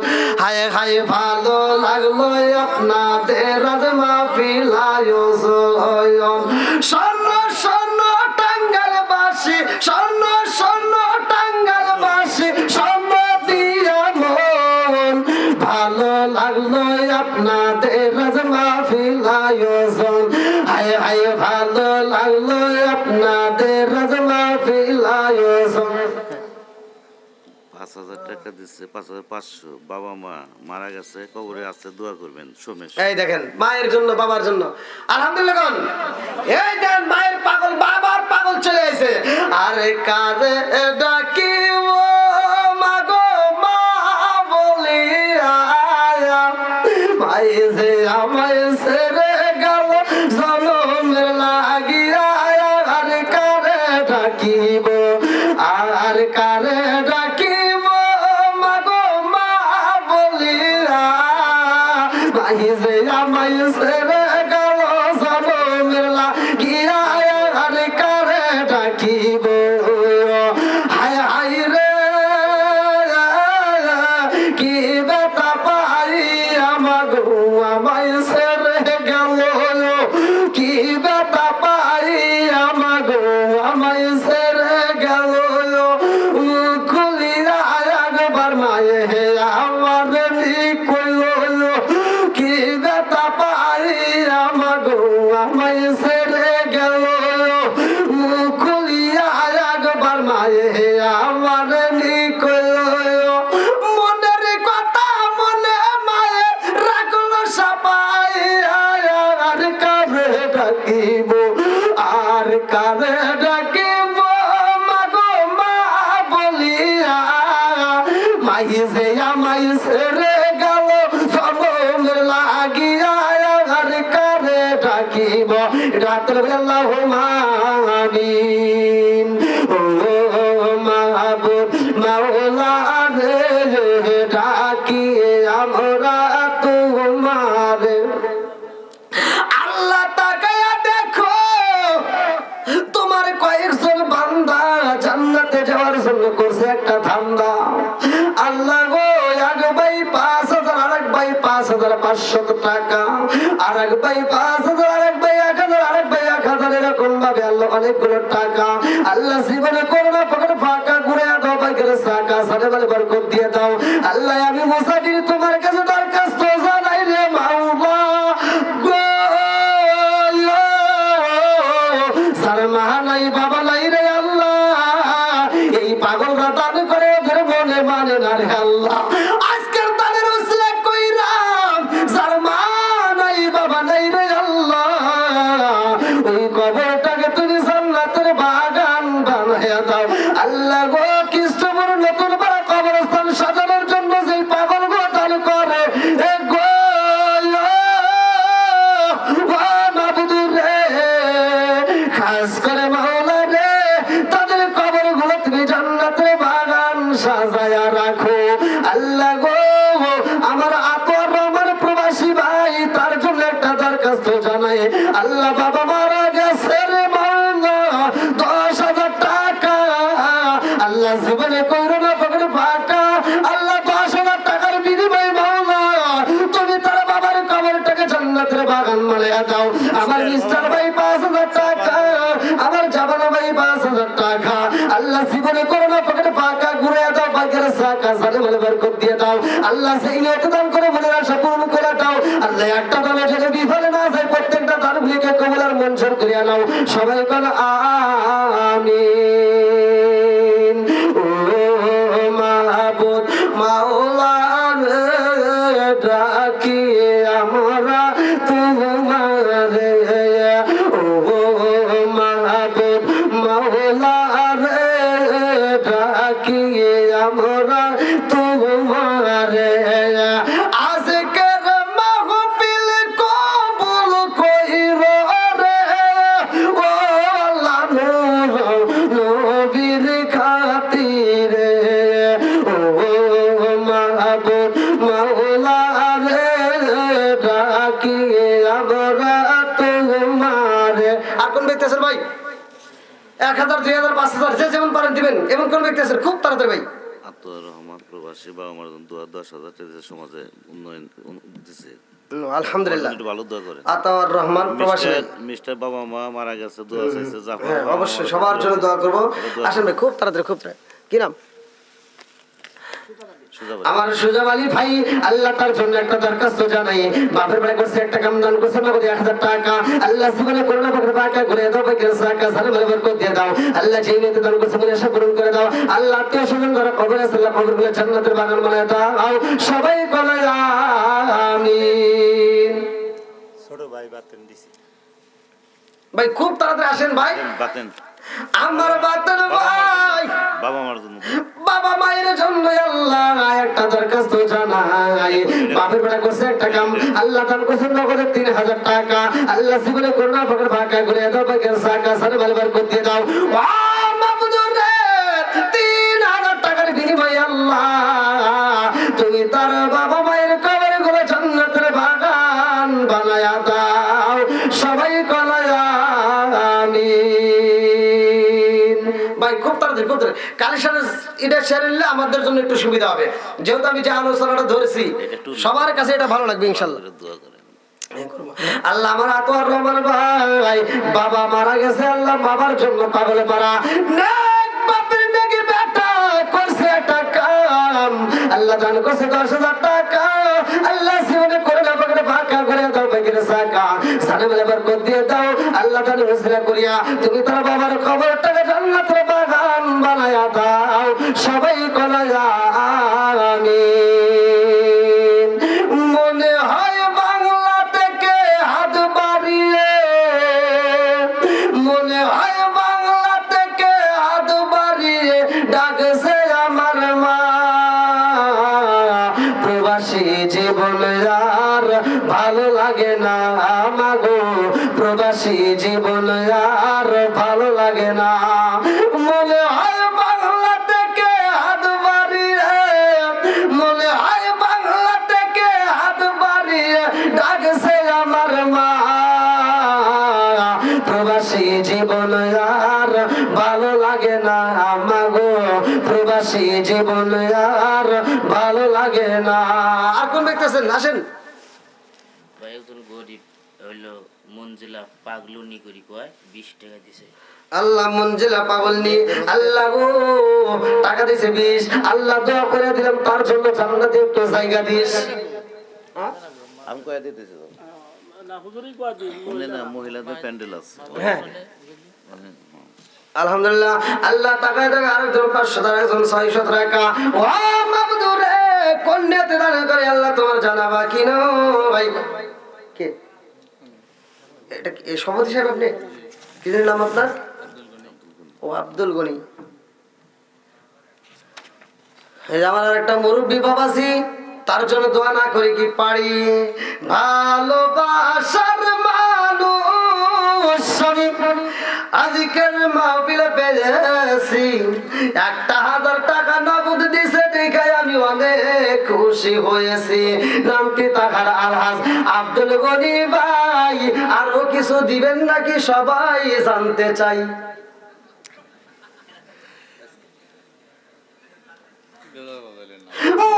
[SPEAKER 1] হাই ভালো লাগলো আপনাদের আজ মাহফিল আয়োজন শোন শোন টাঙ্গাইল বাসী শোন শোন টাঙ্গাইল বাসী শোন দিয়া মন ভালো লাগলো আপনাদের আজ মাহফিল আয়োজন হাই হাই ভালো লাগলো আপনাদের আজ মাহফিল আয়োজন
[SPEAKER 2] 5,000 টাকা দিচ্ছে 5,500 বাবা মা মারা গেছে কবরে আছে দোয়া করবেন সোমেশ
[SPEAKER 1] এই দেখেন মায়ের জন্য বাবার জন্য আলহামদুলিল্লাহ কোন এই দেন মায়ের পাগল বাবার পাগল চলে আইছে আরে কারে ডাকি ও মাগো মা বলি আয়া মাই যে আমায় ছেড়ে গেল জনমের লাগিয়া আরে কারে ডাকিব আর কারে ডাকিব মাগো মা বলিয়া ভাই যে আমায় ছেড়ে গেল জনমের লাগিয়া আরে কারে ডাকিব হায় হায় রে কি ব্যথা পাই আমাগো আমায় ছেড়ে গেল কি ব্যথা পাই আমাগো আমায় ছেড়ে গেল খুলিয়া একবার মায়ে আমার কইল কি ব্যথা পাই আমাগো আমায় ছেড়ে গেল খুলিয়া একবার মায়ে আমার কইল মনের কথা মনে মায়ে রাখলো সাপাই আর কারে ডাকিব আর কারে ডাকিব মাগো মা বলিয়া মাই যে আমায় ছেড়ে গেল জনমের লাগিয়া আর কারে ডাকিব রাতের বেলা হুমাবিন ও মাহবুব মাওলা রে ডাকি আমরা তোমারে আল্লাহ তাকায়া দেখো তোমার কয়েকজন বান্দা জান্নাতে যাওয়ার জন্য করছে একটা ধান্দা আল্লাহ গো এক ভাই 5,000 আরেক ভাই 5,500 টাকা আরেক ভাই 5,000 আরেক ভাই 1,000 আরেক ভাই 1,000 এরকম ভাবে আল্লাহ অনেকগুলো টাকা আল্লাহ জীবনে করোনা পকেট ফাঁকা ঘুরে দাও ভাগ্যের চাকা সাথে বলে বরকত দিয়ে দাও আল্লাহ আমি মুসাফির তোমার কাছে দরখাস্ত জানাই রে মাওলা গো সার মা নাই বাবা নাই রে আল্লাহ এই পাগলরা দান করে ওদের মনে মানে না রে আল্লাহ আজকের তাদের উসলে কইরাম সার মা নাই বাবা নাই রে আল্লাহ ওই কবরটাকে তুমি জান্নাতের বাগান বানায়া দাও আল্লাহ গো কৃষ্ণপুর নতুন পাড়া কবরস্থান সাজানোর জন্য যেই পাগল গো দান করে এ গো মাবুদু রে খাস করে মাওলা রে তাদের কবর গুলো তুমি জান্নাতের বাগান সাজায়া রাখো আল্লাহ গো আমার আপন আমার প্রবাসী ভাই তার জন্য একটা দরখাস্ত জানাই আল্লাহ বাবা মারা গেছে রে মাওলা 10,000 টাকা আল্লাহ জীবনে কইরো না পকেট ফাঁকা আল্লাহ 10,000 টাকার বিনিময়ে মাওলা তুমি তার বাবার কবরটাকে জান্নাতের বাগান বানায়া দাও আমার মিস্টার ভাই 5,000 টাকা আমার জামানা ভাই 5,000 টাকা আল্লাহ জীবনে করো না পকেট ফাঁকা ঘুরে দাও ভাগ্যের চাকা সাথে বলে বরকত দিয়ে দাও আল্লাহ সেই নিয়ত দান করে মনের আশা পূরণ করে দাও আল্লাহ একটা দানে যদি বিফলে না যায় প্রত্যেকটা দানগুলিকে কবুল আর মঞ্জুর করে নাও সবাই বলো আমিন ও মাহবুব মাওলা ডাকি আমরা তোমারে ও মাহবুব মাওলা রে ডাকি আমরা তোমারে আজকের মাহফিল কবুল কইরো রে ও আল্লাহ নবীর খাতিরে ও মাহবুব মাওলা রে ডাকি আমরা তোমারে আর কোন ব্যক্তি আছেন ভাই 1,000 2,000 5,000 যে যেমন পারেন দিবেন এমন কোন ব্যক্তি আছেন খুব তাড়াতাড়ি ভাই
[SPEAKER 2] আতর রহমান প্রবাসী বাবা মার জন্য দোয়া 10,000 টাকা দিয়েছে, সমাজে উন্নয়ন দিছে।
[SPEAKER 1] আলহামদুলিল্লাহ।
[SPEAKER 2] একটু ভালো দোয়া করেন।
[SPEAKER 1] আতাউর রহমান প্রবাসী ভাই।
[SPEAKER 2] মিস্টার বাবা মা মারা গেছে, দোয়া চাইছে। জাফর
[SPEAKER 1] হ্যাঁ অবশ্যই সবার জন্য দোয়া করবো। আসেন ভাই, খুব তাড়াতাড়ি, খুব কি নাম? আমার সুজাব আলী ভাই, আল্লাহ তার জন্য একটা দরখাস্ত জানাই। বাপের বাড়ি করছে, একটা কাম দান করছে না, 1000 টাকা। আল্লাহ সুবহানাহু ওয়া তাআলা করোনা পাকা করে দাও, পাকের সাকা সারা বরকত দিয়ে দাও। আল্লাহ যেই নিতে দান করছে মনে আশা পূরণ করে দাও। আল্লাহ আত্মীয় স্বজন যারা কবরে আছে, আল্লাহ কবরগুলো জান্নাতের বাগান বানায় দাও। সবাই বলে আমিন।
[SPEAKER 3] ছোট ভাই বাতেন দিছি
[SPEAKER 1] ভাই খুব তাড়াতাড়ি আসেন ভাই।
[SPEAKER 2] বাতেন
[SPEAKER 1] আমার বাতেন ভাই,
[SPEAKER 2] বাবা মার জন্য
[SPEAKER 1] বাবা মায়ের জন্য আল্লাহ একটা দরখাস্ত জানাই। বাপের বেড়া করছে একটা কাম, আল্লাহ দান করছে নগদে 3000 টাকা। আল্লাহ জীবনে করোনা ফাঁকা ফাঁকা করে দাও, পাকের সাকা সারা বারবার করে দিয়ে দাও। ওয়া মাবুদুর রে, 3000 টাকার বিনিময়ে আল্লাহ তুমি তার বাবা মায়ের কবরে গুলো জান্নাতের বাগান বানায়া দাও। সবাই কলায় আমিন। ভাই খুব তাড়াতাড়ি, খুব তাড়াতাড়ি কালেকশন এটা শেয়ার করলে আমাদের জন্য একটু সুবিধা হবে, যেহেতু আমি যে আলোচনাটা ধরেছি সবার কাছে এটা ভালো লাগবে ইনশাআল্লাহ।
[SPEAKER 2] দোয়া করেন।
[SPEAKER 1] আল্লাহ আমার আতোয়ার রহমান ভাই বাবা মারা গেছে, আল্লাহ বাবার জন্য পাগলে পারা নেক বাপের নেকি বেটা করছে একটা কাম, আল্লাহ দান করছে 10,000 টাকা। আল্লাহ জীবনে করে না পাগলে ফাঁকা করে দাও, পাগলে সাকা সানে বলে বরকত দিয়ে দাও। আল্লাহ দান হুসরা করিয়া তুমি তার বাবার কবরটাকে জান্নাতের বাগান বানায়া দাও। সবাই কলায়া আমিন। মনে হয় বাংলা থেকে হাত বাড়িয়ে, মনে হয় বাংলা থেকে হাত বাড়িয়ে ডাকছে আমার মা। প্রবাসী জীবন আর ভালো লাগে না মাগো, প্রবাসী জীবন আর ভালো লাগে না। মনে হয় বাংলা থেকে হাত বাড়িয়ে, মনে হয় বাংলা থেকে হাত বাড়িয়ে ডাকছে আমার মা। প্রবাসী জীবন আর ভালো লাগে না মাগো, প্রবাসী জীবন আর ভালো লাগে না। আর কোন ব্যক্তি আছেন আসেন।
[SPEAKER 4] ভাই একজন গরিব হইলো মঞ্জিলা পাগলুনি করি কয় 20 টাকা দিছে।
[SPEAKER 1] আল্লাহ মঞ্জিলা পাগলনি, আল্লাহ গো টাকা দিছে 20, আল্লাহ দোয়া করে দিলাম তার জন্য জান্নাতে একটু জায়গা দিস।
[SPEAKER 2] আমি কয়ে দিতেছি তো
[SPEAKER 5] না হুজুরই কয় দিন
[SPEAKER 2] বললেন না, মহিলাদের প্যান্ডেল আছে।
[SPEAKER 1] হ্যাঁ আলহামদুলিল্লাহ। আল্লাহ টাকায় টাকা আরেকজন 500 টাকা, একজন 600 টাকা। ও মাবুদুর রে, কন্যাতে দান করে আল্লাহ তোমার জানাবা কি না ভাই? কে এটা? কি সভাপতি সাহেব আপনি? কি নাম আপনার? ও আব্দুল গনি। এই যে আমার একটা মুরব্বী বাবাজি, তার জন্য দোয়া না করি কি পারি? ভালোবাসার মানুষ আমি আজকের মাহফিলে পেয়েছি, 1,000 টাকা নগদ দিছে দেখে আমি অনেক খুশি হয়েছি। নামটি তাহার আলহাজ আব্দুল গনি ভাই। আরো কিছু দিবেন নাকি সবাই জানতে চাই।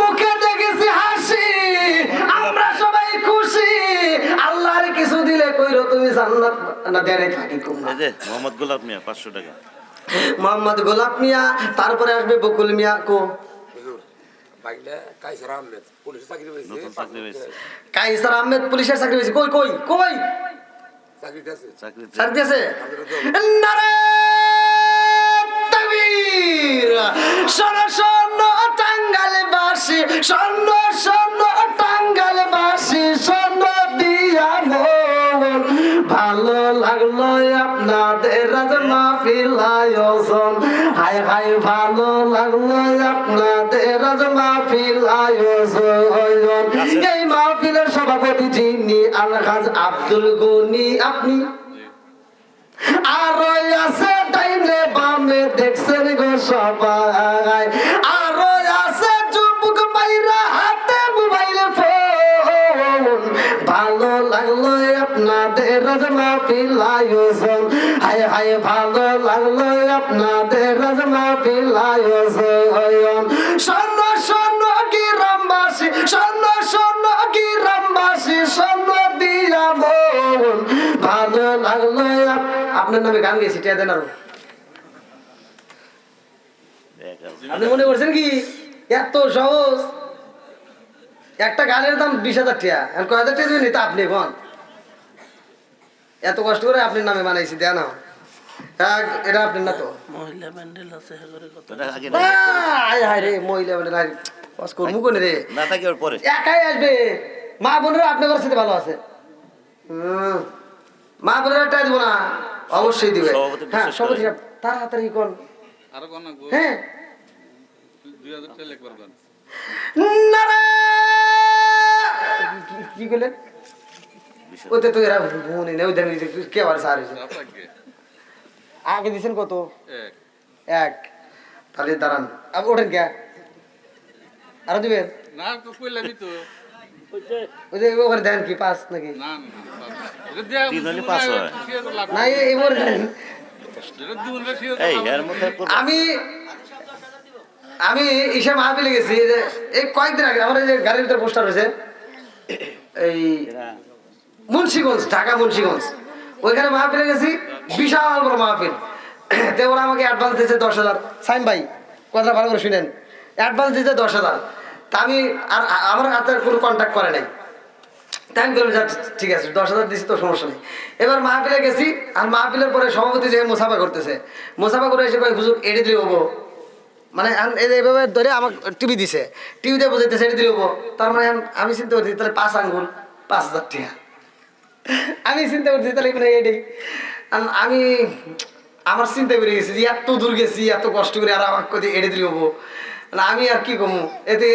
[SPEAKER 1] মুখে দেখেছি হাসি, আমরা সবাই খুশি। আল্লাহর কিছু দিলে কইরো তুমি জান্নাত না দেরে থাকি তোমরা।
[SPEAKER 2] এই যে মোহাম্মদ গোলাপ মিয়া 500 টাকা।
[SPEAKER 1] মোহাম্মদ গোলাপ মিয়া, তারপরে আসবে বকুল মিয়া। কো
[SPEAKER 3] কাইসার আহমেদ পুলিশ চাকরি পেয়েছে,
[SPEAKER 2] নতুন চাকরি হয়েছে।
[SPEAKER 1] কাইসার আহমেদ পুলিশের চাকরি পেয়েছে। কই কই কই
[SPEAKER 3] চাকরিতে আছে।
[SPEAKER 1] চাকরি আছে? নারে তাকবীর! শোনো শোনো টাঙ্গাইলবাসী, শোনো শোনো টাঙ্গাইলবাসী, শোনো দিয়া মন। ভালো লাগলো আপনাদের রাজ মাহফিল আয়োজন, হায় হায় ভালো লাগলো আপনাদের রাজ মাহফিল আয়োজন। এই মাহফিলের সভাপতি যিনি আলহাজ আব্দুল গনি আপনি, আরো আছে ডাইনে বামে দেখছেন গো সবাই, আরো আছে যুবক ভাইরা হাতে মোবাইল ফোন। ভালো লাগলো আপনাদের মাহফিল আয়োজন, হায় হায় ভালো লাগলো আপনাদের মাহফিল আয়োজন। শোনো শোনো গ্রামবাসী, শোনো শোনো গ্রামবাসী, শোনো দিয়া মন ভালো লাগলো। আপনার নামে গান গেছি, টিয়া দেন আরো। আপনি মনে করছেন কি এত সহজ? একটা গানের দাম 20,000 টাকা, আর কয় হাজার টাকা দিবেন? তা আপনি কোন এত কষ্ট করে আপনার নামে বানাইছি, দেয়া না এটা আপনার না তো।
[SPEAKER 5] মহিলা প্যান্ডেল আছে হেগরে কত
[SPEAKER 1] আয় হায় রে, মহিলা বলে না বাস করবো কোনে রে,
[SPEAKER 2] না থাকি ওর পরে
[SPEAKER 1] একাই আসবে। মা বোনেরা আপনার সাথে ভালো আছে, মা বোনেরা টাই দিব না, অবশ্যই দিবে।
[SPEAKER 2] সভাপতি
[SPEAKER 1] হ্যাঁ
[SPEAKER 2] বিশেষ
[SPEAKER 1] সভাপতি
[SPEAKER 2] করে।
[SPEAKER 1] সাহেব তাড়াতাড়ি কোন।
[SPEAKER 6] আরো কোন না গো
[SPEAKER 1] হ্যাঁ
[SPEAKER 6] 2000 টাকা লেখ পারবেন
[SPEAKER 1] নারে কি করলেন? ওতে তো এরা মনে নেই, ওদের কে আবার সার হয়েছে।
[SPEAKER 6] আপনাকে
[SPEAKER 1] আগে দিছেন কত?
[SPEAKER 6] এক
[SPEAKER 1] এক। তাহলে দাঁড়ান, আপনি ওঠেন কে আরো দিবেন?
[SPEAKER 6] না তো কইলামই তো
[SPEAKER 1] ওই যে ওখানে দেন কি 5 নাকি?
[SPEAKER 6] না না এটা দিয়া
[SPEAKER 2] 3 হলে 5 হয়।
[SPEAKER 1] না এবার দেন।
[SPEAKER 6] এটা দিউন রে
[SPEAKER 2] এই এর মধ্যে
[SPEAKER 1] আমি ঈশা মাহফিলে গেছি, এই কয়েকদিন আগে আমার এই যে গাড়ির ভিতরে পোস্টার হয়েছে, এই মুন্সিগঞ্জ, ঢাকা মুন্সিগঞ্জ, ওইখানে মাহফিলে গেছি, বিশাল বড় মাহফিল। তো ওরা আমাকে অ্যাডভান্স দিয়েছে 10,000। সাইম ভাই কথা ভালো করে শুনেন, অ্যাডভান্স দিয়েছে 10,000। তা আমি আর আমার হাতে কোনো কন্ট্যাক্ট করে নাই। তাই আমি বললাম ঠিক আছে 10,000 দিচ্ছি তো সমস্যা নেই। এবার মাহফিলে গেছি, আর মাহফিলের পরে সভাপতি যে মোসাফা করতেছে, মোসাফা করে এসে কয় হুজুর এডি দিলে হবো, মানে এইভাবে ধরে আমার টিভি দিছে, টিভিতে বোঝাইতেছে এডি দিলে হবো। তার মানে আমি চিন্তা করছি তাহলে 5 আঙ্গুল 5,000 টাকা। আমি চিন্তা করছি তাহলে এখানে এডি, আমি আমার চিন্তা করে গেছি যে এত দূর গেছি, এত কষ্ট করে, আর আমার কোথায় এডি দিলে হবো না, আমি আর কি কমু, এতে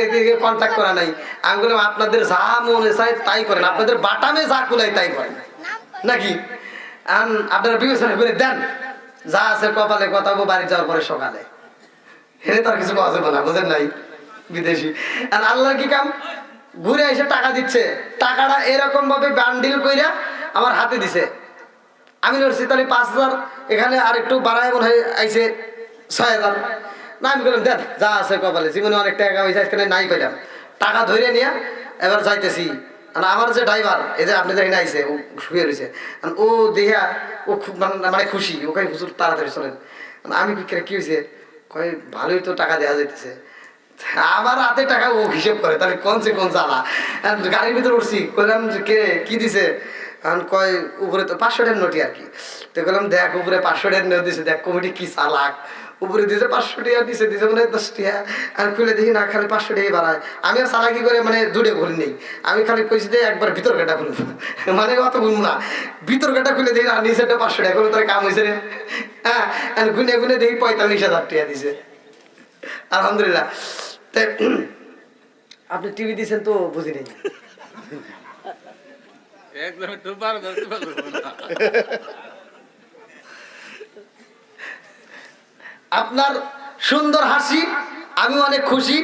[SPEAKER 1] কন্ট্যাক্ট করা নাই। আমি বললাম আপনাদের যা মনে চায় তাই করেন, আপনাদের বাটামে যা কুলাই তাই করেন নাকি, আপনারা বিবেচনা করে দেন, যা আছে কপালে কথা বলবো বাড়ি যাওয়ার পরে সকালে, হেরে তার কিছু কথা বলা বোঝেন নাই বিদেশি। আর আল্লাহর কি কাম, ঘুরে এসে টাকা দিচ্ছে, টাকাটা এরকম ভাবে বান্ডিল কইরা আমার হাতে দিছে। আমি ধরছি তাহলে 5,000, এখানে আর একটু বাড়ায় মনে হয় আইছে 6,000। না আমি বললাম দেন যা আছে কপালে, জীবনে অনেক টাকা হয়েছে আজকে নাই পেলাম, টাকা ধরে নিয়ে এবার যাইতেছি। আর আমার যে ড্রাইভার, এই যে আপনি দেখেন আইসে, ও শুয়ে রয়েছে, ও দেহা ও খুব মানে খুশি, ওখানে হুজুর তাড়াতাড়ি চলেন। আমি কি হয়েছে, কয় ভালোই তো টাকা দেওয়া যাইতেছে, আমার হাতে টাকা ও হিসেব করে, তাহলে কোন জ্বালা। গাড়ির ভিতরে উঠছি, কইলাম কে কি দিছে, কয় উপরে তো 500 টাকার নোটি আর কি। তো বললাম দেখ উপরে 500 টাকার নোট দিছে, দেখ কমিটি কি চালাক, উপরে দিছে 500 টাকা দিছে মনে হয় 10 টাকা, আর খুলে দেখি না খালি 500 টাকা বাড়ায়। আমি আর চালাকি করে মানে দূরে ভুলি নেই, আমি খালি কইছি যে একবার ভিতর কাটা খুলব, মানে অত ভুলবো না, ভিতর কাটা খুলে দেখি আর নিচেটা 500 টাকা কোনো তার কাম হয়েছে রে। হ্যাঁ গুনে গুনে দেখি 45,000 টাকা দিছে, আলহামদুলিল্লাহ। আপনি টিভি দিয়েছেন তো বুঝি নেই,
[SPEAKER 6] একদম তো 12,000 পারবো না
[SPEAKER 1] আপনার সুন্দর হাসি, আমি অনেক খুশি,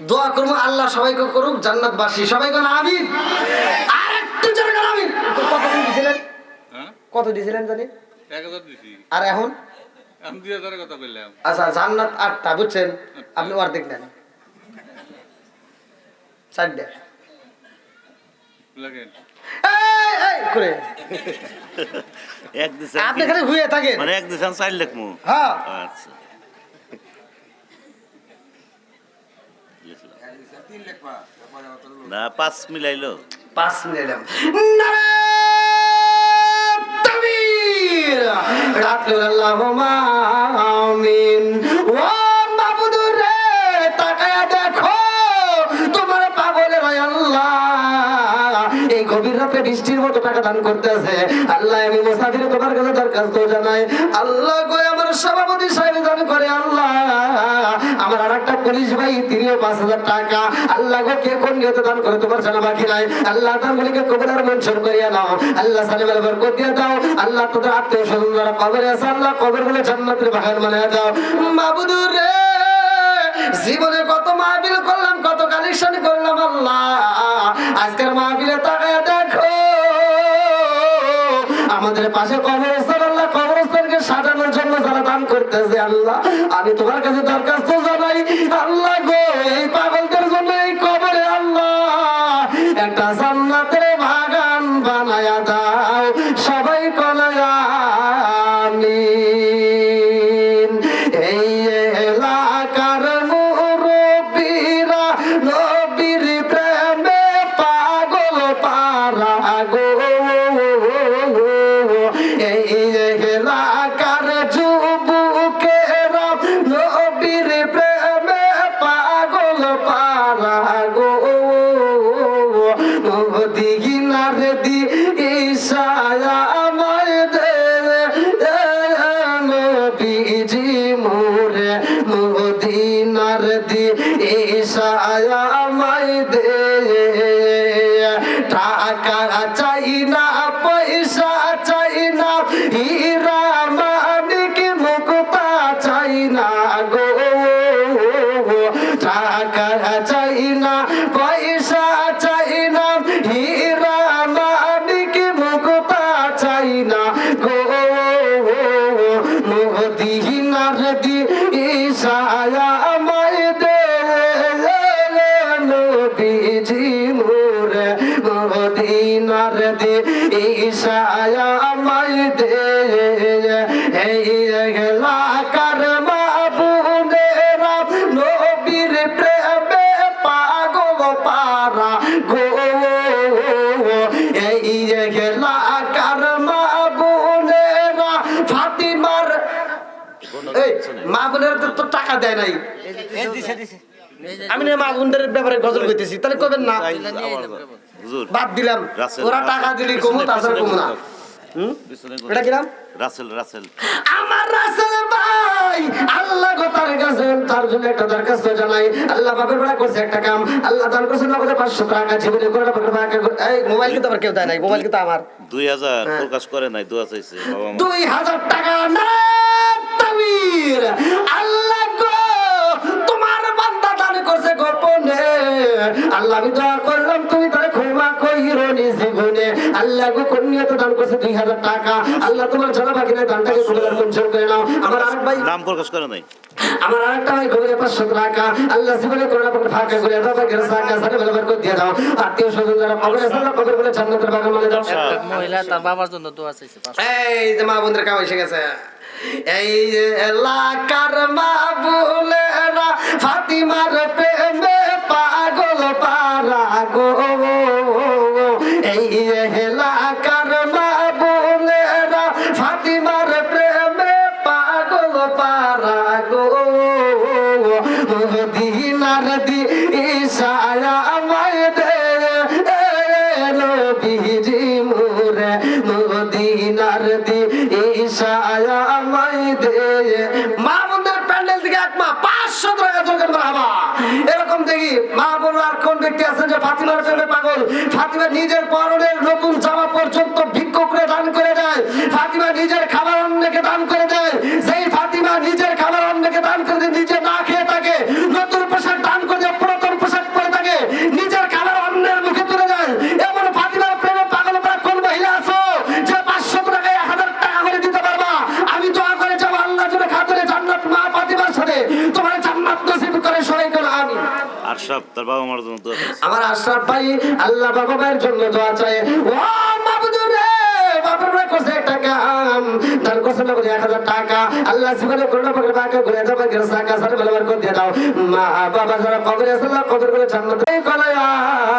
[SPEAKER 1] দোয়া করবো আল্লাহ সবাইকে করুক জান্নাতবাসী, সবাই কোন আমিন। আর একটু জোরে কোন আমিন। কত দিয়েছিলেন,
[SPEAKER 6] হ্যাঁ
[SPEAKER 1] কত দিয়েছিলেন জানি?
[SPEAKER 6] 1000 দিছি,
[SPEAKER 1] আর এখন
[SPEAKER 6] আমি 2000 এর কথা বললাম।
[SPEAKER 1] আচ্ছা জান্নাত 8টা বুঝছেন, আপনি অর্ধেক নেন 4টা
[SPEAKER 6] লাগেন
[SPEAKER 1] করে
[SPEAKER 2] এক দিছেন
[SPEAKER 1] আপনি খালি ঘুরে থাকেন,
[SPEAKER 2] মানে এক দিছেন 4 লাখ মু।
[SPEAKER 1] হ্যাঁ
[SPEAKER 2] আচ্ছা না 5 মিলাইলো
[SPEAKER 1] 5 মিলাইলাম। তাকবীর, রাখলো আল্লাহুম্মা আমিন। ও মাবুদুর রে তাকায়া দেখো তোমার পাগলের আল্লাহ এই গভীর রাতে বৃষ্টির মতো টাকা দান করতেছে। আল্লাহ আমি মুসাফিরে তোমার কাছে দরখাস্ত জানাই, আল্লাহ গো আমার সভাপতি সাহেব দান করে, আল্লাহ আমার আর একটা পুলিশ ভাই তিনিও 5,000 টাকা, আল্লাহ গো কে কোন নিয়তে দান করে তোমার জানা বাকি নাই, আল্লাহ তার গুলিকে কবুলার মঞ্জুর করিয়া নাও, আল্লাহ সালিমের বরকত দিয়ে দাও, আল্লাহ তোদের আত্মীয় স্বজন যারা কবরে আছে আল্লাহ কবর গুলো জান্নাতের বাগান বানিয়ে দাও। মাবুদুর রে জীবনে কত মাহফিল করলাম, কত কালেকশন করলাম, আল্লাহ আজকের মাহফিলে তাকায় দেখো আমাদের পাশে কবরস্থান, আল্লাহ কবরস্থানকে কাজের জন্য যারা দান করতেছে আল্লাহ, আমি তোমার কাছে দরখাস্ত জানাই আল্লাহ গো, এই পাগলদের জন্য এই কবরে আল্লাহ একটা জান্নাতের বাগান বানায়া দাও, সবাই কলায় আমিন। এই এলাকার মুরব্বীরা নবীর প্রেমে পাগল পারা গো, এই এলাকার যুবকেরা নবীর প্রেমে পাগল পারা গো, মদিনার দি ঈশায়া আমায় দে নবীজি মোরে, মদিনার দি ঈশায়া আমায় দে, টাকা চাই না পয়সা চাই না হীরা মানিক মুক্তা চাই না গো, টাকা চাই না পয়সা চাই না হীরা মানিক মুক্তা চাই না গো, মদিনার দি ঈশায়া আমায় দে নবীজি মোরে, মদিনার দি ঈশায়া আমায় দে, এই এলাকার মা বোনেরা নবীর প্রেমে পাগল পারা গো, এই এলাকার মা বোনেরা ফাতিমার, এই মা বোনেরা তো টাকা দেয় নাই, আমি না মা বোনদের ব্যাপারে গজল করতেছি, তাহলে কবেন না,
[SPEAKER 2] হুজুর
[SPEAKER 1] বাদ দিলাম,
[SPEAKER 2] রাসেল,
[SPEAKER 1] ওরা টাকা দিলি কমু, তাছাড়া কমু না। এটা কিরাম
[SPEAKER 2] রাসেল রাসেল
[SPEAKER 1] আমার রাসেল ভাই, আল্লাহ গো তার কাছে তার জন্য একটা দরখাস্ত জানাই, আল্লাহ বাপের বেড়া করছে একটা কাম, আল্লাহ দান করছে নগদে 500 টাকা, জীবনে করে এই মোবাইল কিন্তু আবার কেউ দেয় নাই, মোবাইল কিন্তু আমার
[SPEAKER 2] 2000 প্রকাশ করে নাই, দোয়া চাইছে বাবা মা।
[SPEAKER 1] 2000 টাকা না তামির, আল্লাহ গো তোমার বান্দা দান করছে গোপনে, আল্লাহ আমি দোয়া করলাম তুমি তারে ক্ষমা কইরো নি জীবনে, আল্লাহ গো কোন নিয়তে দান করছে 2000 টাকা, আল্লাহ তোমার জানা বাকি নাই, দানটাকে কবুল মঞ্জুর করে নাও। আমার আরেক ভাই,
[SPEAKER 2] নাম প্রকাশ করে নাই,
[SPEAKER 1] আমার আরেকটা ভাই কবুলে 500 টাকা, আল্লাহ জীবনে করোনা পকেট ফাঁকা করে দাও, বাকি টাকা সাথে বেলা করে দিয়ে দাও, আত্মীয় স্বজন যারা কবরে আছে কবর বলে জান্নাতের বাগান মানে দাও।
[SPEAKER 5] মহিলা তার বাবার জন্য দোয়া চাইছে।
[SPEAKER 1] এই যে মা বোনদের কাম এসে গেছে, এই যে এলাকার মা বোনেরা ফাতিমার প্রেমে পাগল পারা গো, এই এলাকার মা বোনেরা ফাতিমার প্রেমে পাগল পারা গো, মদিনার দি ঈশায়া আমায় দে নবীজি মোরে, মদিনার দি ঈশায়া আমায় দে। মা বোনদের প্যান্ডেল থেকে একমা 500 টাকা জোগাড় করা হবে, এরকম দেখি মা বোন আর কোন ব্যক্তি আছেন যে ফাতিমার প্রেমে পাগল, ফাতিমা নিজের পরনের নতুন জামা পর্যন্ত ভিক্ষুকরে দান করে দেয়, ফাতিমা নিজের খাবার অন্যকে দান করে দেয়, সেই ফাতিমা নিজের খাবার অন্যকে দান করে দেয়, নিজে না খেয়ে থাকে, নতুন পোশাক দান করে দেয়, পুরাতন পোশাক পরে থাকে, নিজের খাবার অন্যের মুখে তুলে দেয়, এমন ফাতিমার প্রেমে পাগল করা কোন মহিলা আছো যে 500 টাকায় 1000 টাকা করে দিতে পারবা? আমি দোয়া করে যাবো আল্লাহ জন্য খাতরে জান্নাত মা ফাতিমার সাথে তোমার জান্নাত নসিব করে, সবাই করে আমিন।
[SPEAKER 2] আশরাফ তার বাবা মার জন্য দোয়া চাইছে।
[SPEAKER 1] আমার আশরাফ ভাই আল্লাহ বাবা মায়ের জন্য দোয়া চায়, ও মাবুদ রে বাবার ভাই করছে একটা কাম, তার করছে না 1000 টাকা, আল্লাহ জীবনে করোনা পকেট ফাঁকা করে দাও, বাকি টাকা সাথে বেলা করে দিয়ে দাও, মা বাবা যারা কবরে আছে আল্লাহ কবর করে জান্নাতে করে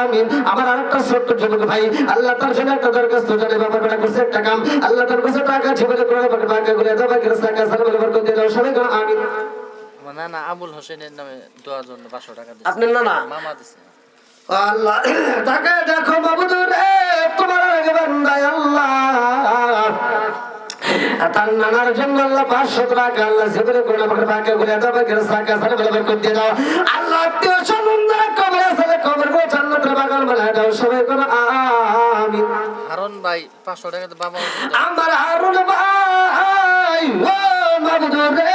[SPEAKER 1] আমিন। আমার আরেকটা ছোট্ট যুবক ভাই, আল্লাহ তার জন্য একটা দরখাস্ত জানে, বাবার বেলা করছে একটা কাম, আল্লাহ তার করছে টাকা জীবনে করোনা পকেট ফাঁকা করে দাও, বাকি টাকা সাথে বেলা করে দিয়ে দাও, সবাই করে আমিন।
[SPEAKER 5] না না আবুল হোসেনের নামে দোয়ার জন্য 500 টাকা দিছে।
[SPEAKER 1] আপনার না না
[SPEAKER 5] মামা দিছে।
[SPEAKER 1] আল্লাহ তাকে দেখো মাবুদ রে, তোমার আগে বান্দায় আল্লাহ তার নানার জন্য আল্লাহ 500 টাকা আল্লাহ জীবনে করোনা পকেট ফাঁকা করে দাও, বাকি টাকা সাথে বেলা করে দিয়ে দাও, আল্লাহ আত্মীয় স্বজন যারা কবরে আছে কবর করে জান্নাতের বাগান বানায় দাও, সবাই করে আমিন।
[SPEAKER 5] হারুন ভাই 500 টাকা তো বাবা
[SPEAKER 1] আমার হারুন ভাই ও মাবুদ রে,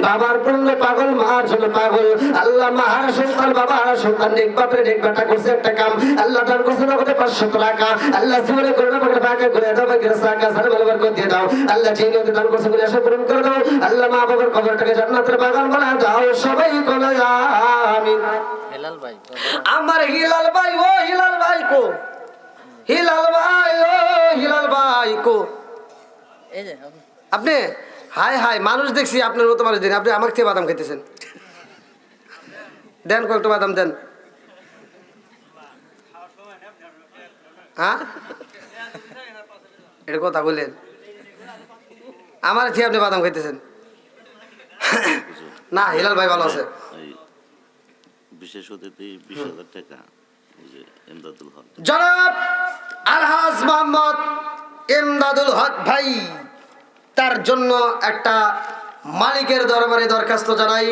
[SPEAKER 1] বাবার জন্য পাগল, মার জন্য পাগল। আল্লাহ মার সন্তান, বাবার সন্তান, নেক বাপরে নেক বেটা করছে একটা কাম, আল্লাহ দান করছে নগদে 500 টাকা। আল্লাহ জীবনে করোনা পাকে ফাঁকা করে দাও, বাকি সাকা সারা বলবার করে দিয়ে দাও। আল্লাহ যে নিয়তে দান করছে বলে আশা পূরণ করে দাও। আল্লাহ মা বাবার কবরটাকে জান্নাতের বাগান বানায় দাও। সবাই বলে আমিন।
[SPEAKER 5] হেলাল ভাই
[SPEAKER 1] আমার হিলাল ভাই, ও হিলাল ভাই কো, হিলাল ভাই, ও হিলাল ভাই কো।
[SPEAKER 5] এই যে
[SPEAKER 1] আপনি হাই হাই মানুষ দেখছি, আপনার মতো মানুষ দিন। আপনি আমার থেকে বাদাম খাইতেছেন, দেন কয়েকটা বাদাম দেন। হ্যাঁ এটা কথা বললেন, আমার থেকে আপনি বাদাম খাইতেছেন। না হিলাল ভাই ভালো আছে।
[SPEAKER 2] এই বিশেষ অতিথি 20,000 টাকা এই যে এমদাদুল হক।
[SPEAKER 1] জনাব আলহাজ মোহাম্মদ এমদাদুল হক ভাই, তার জন্য একটা মালিকের দরবারে দরখাস্ত জানাই।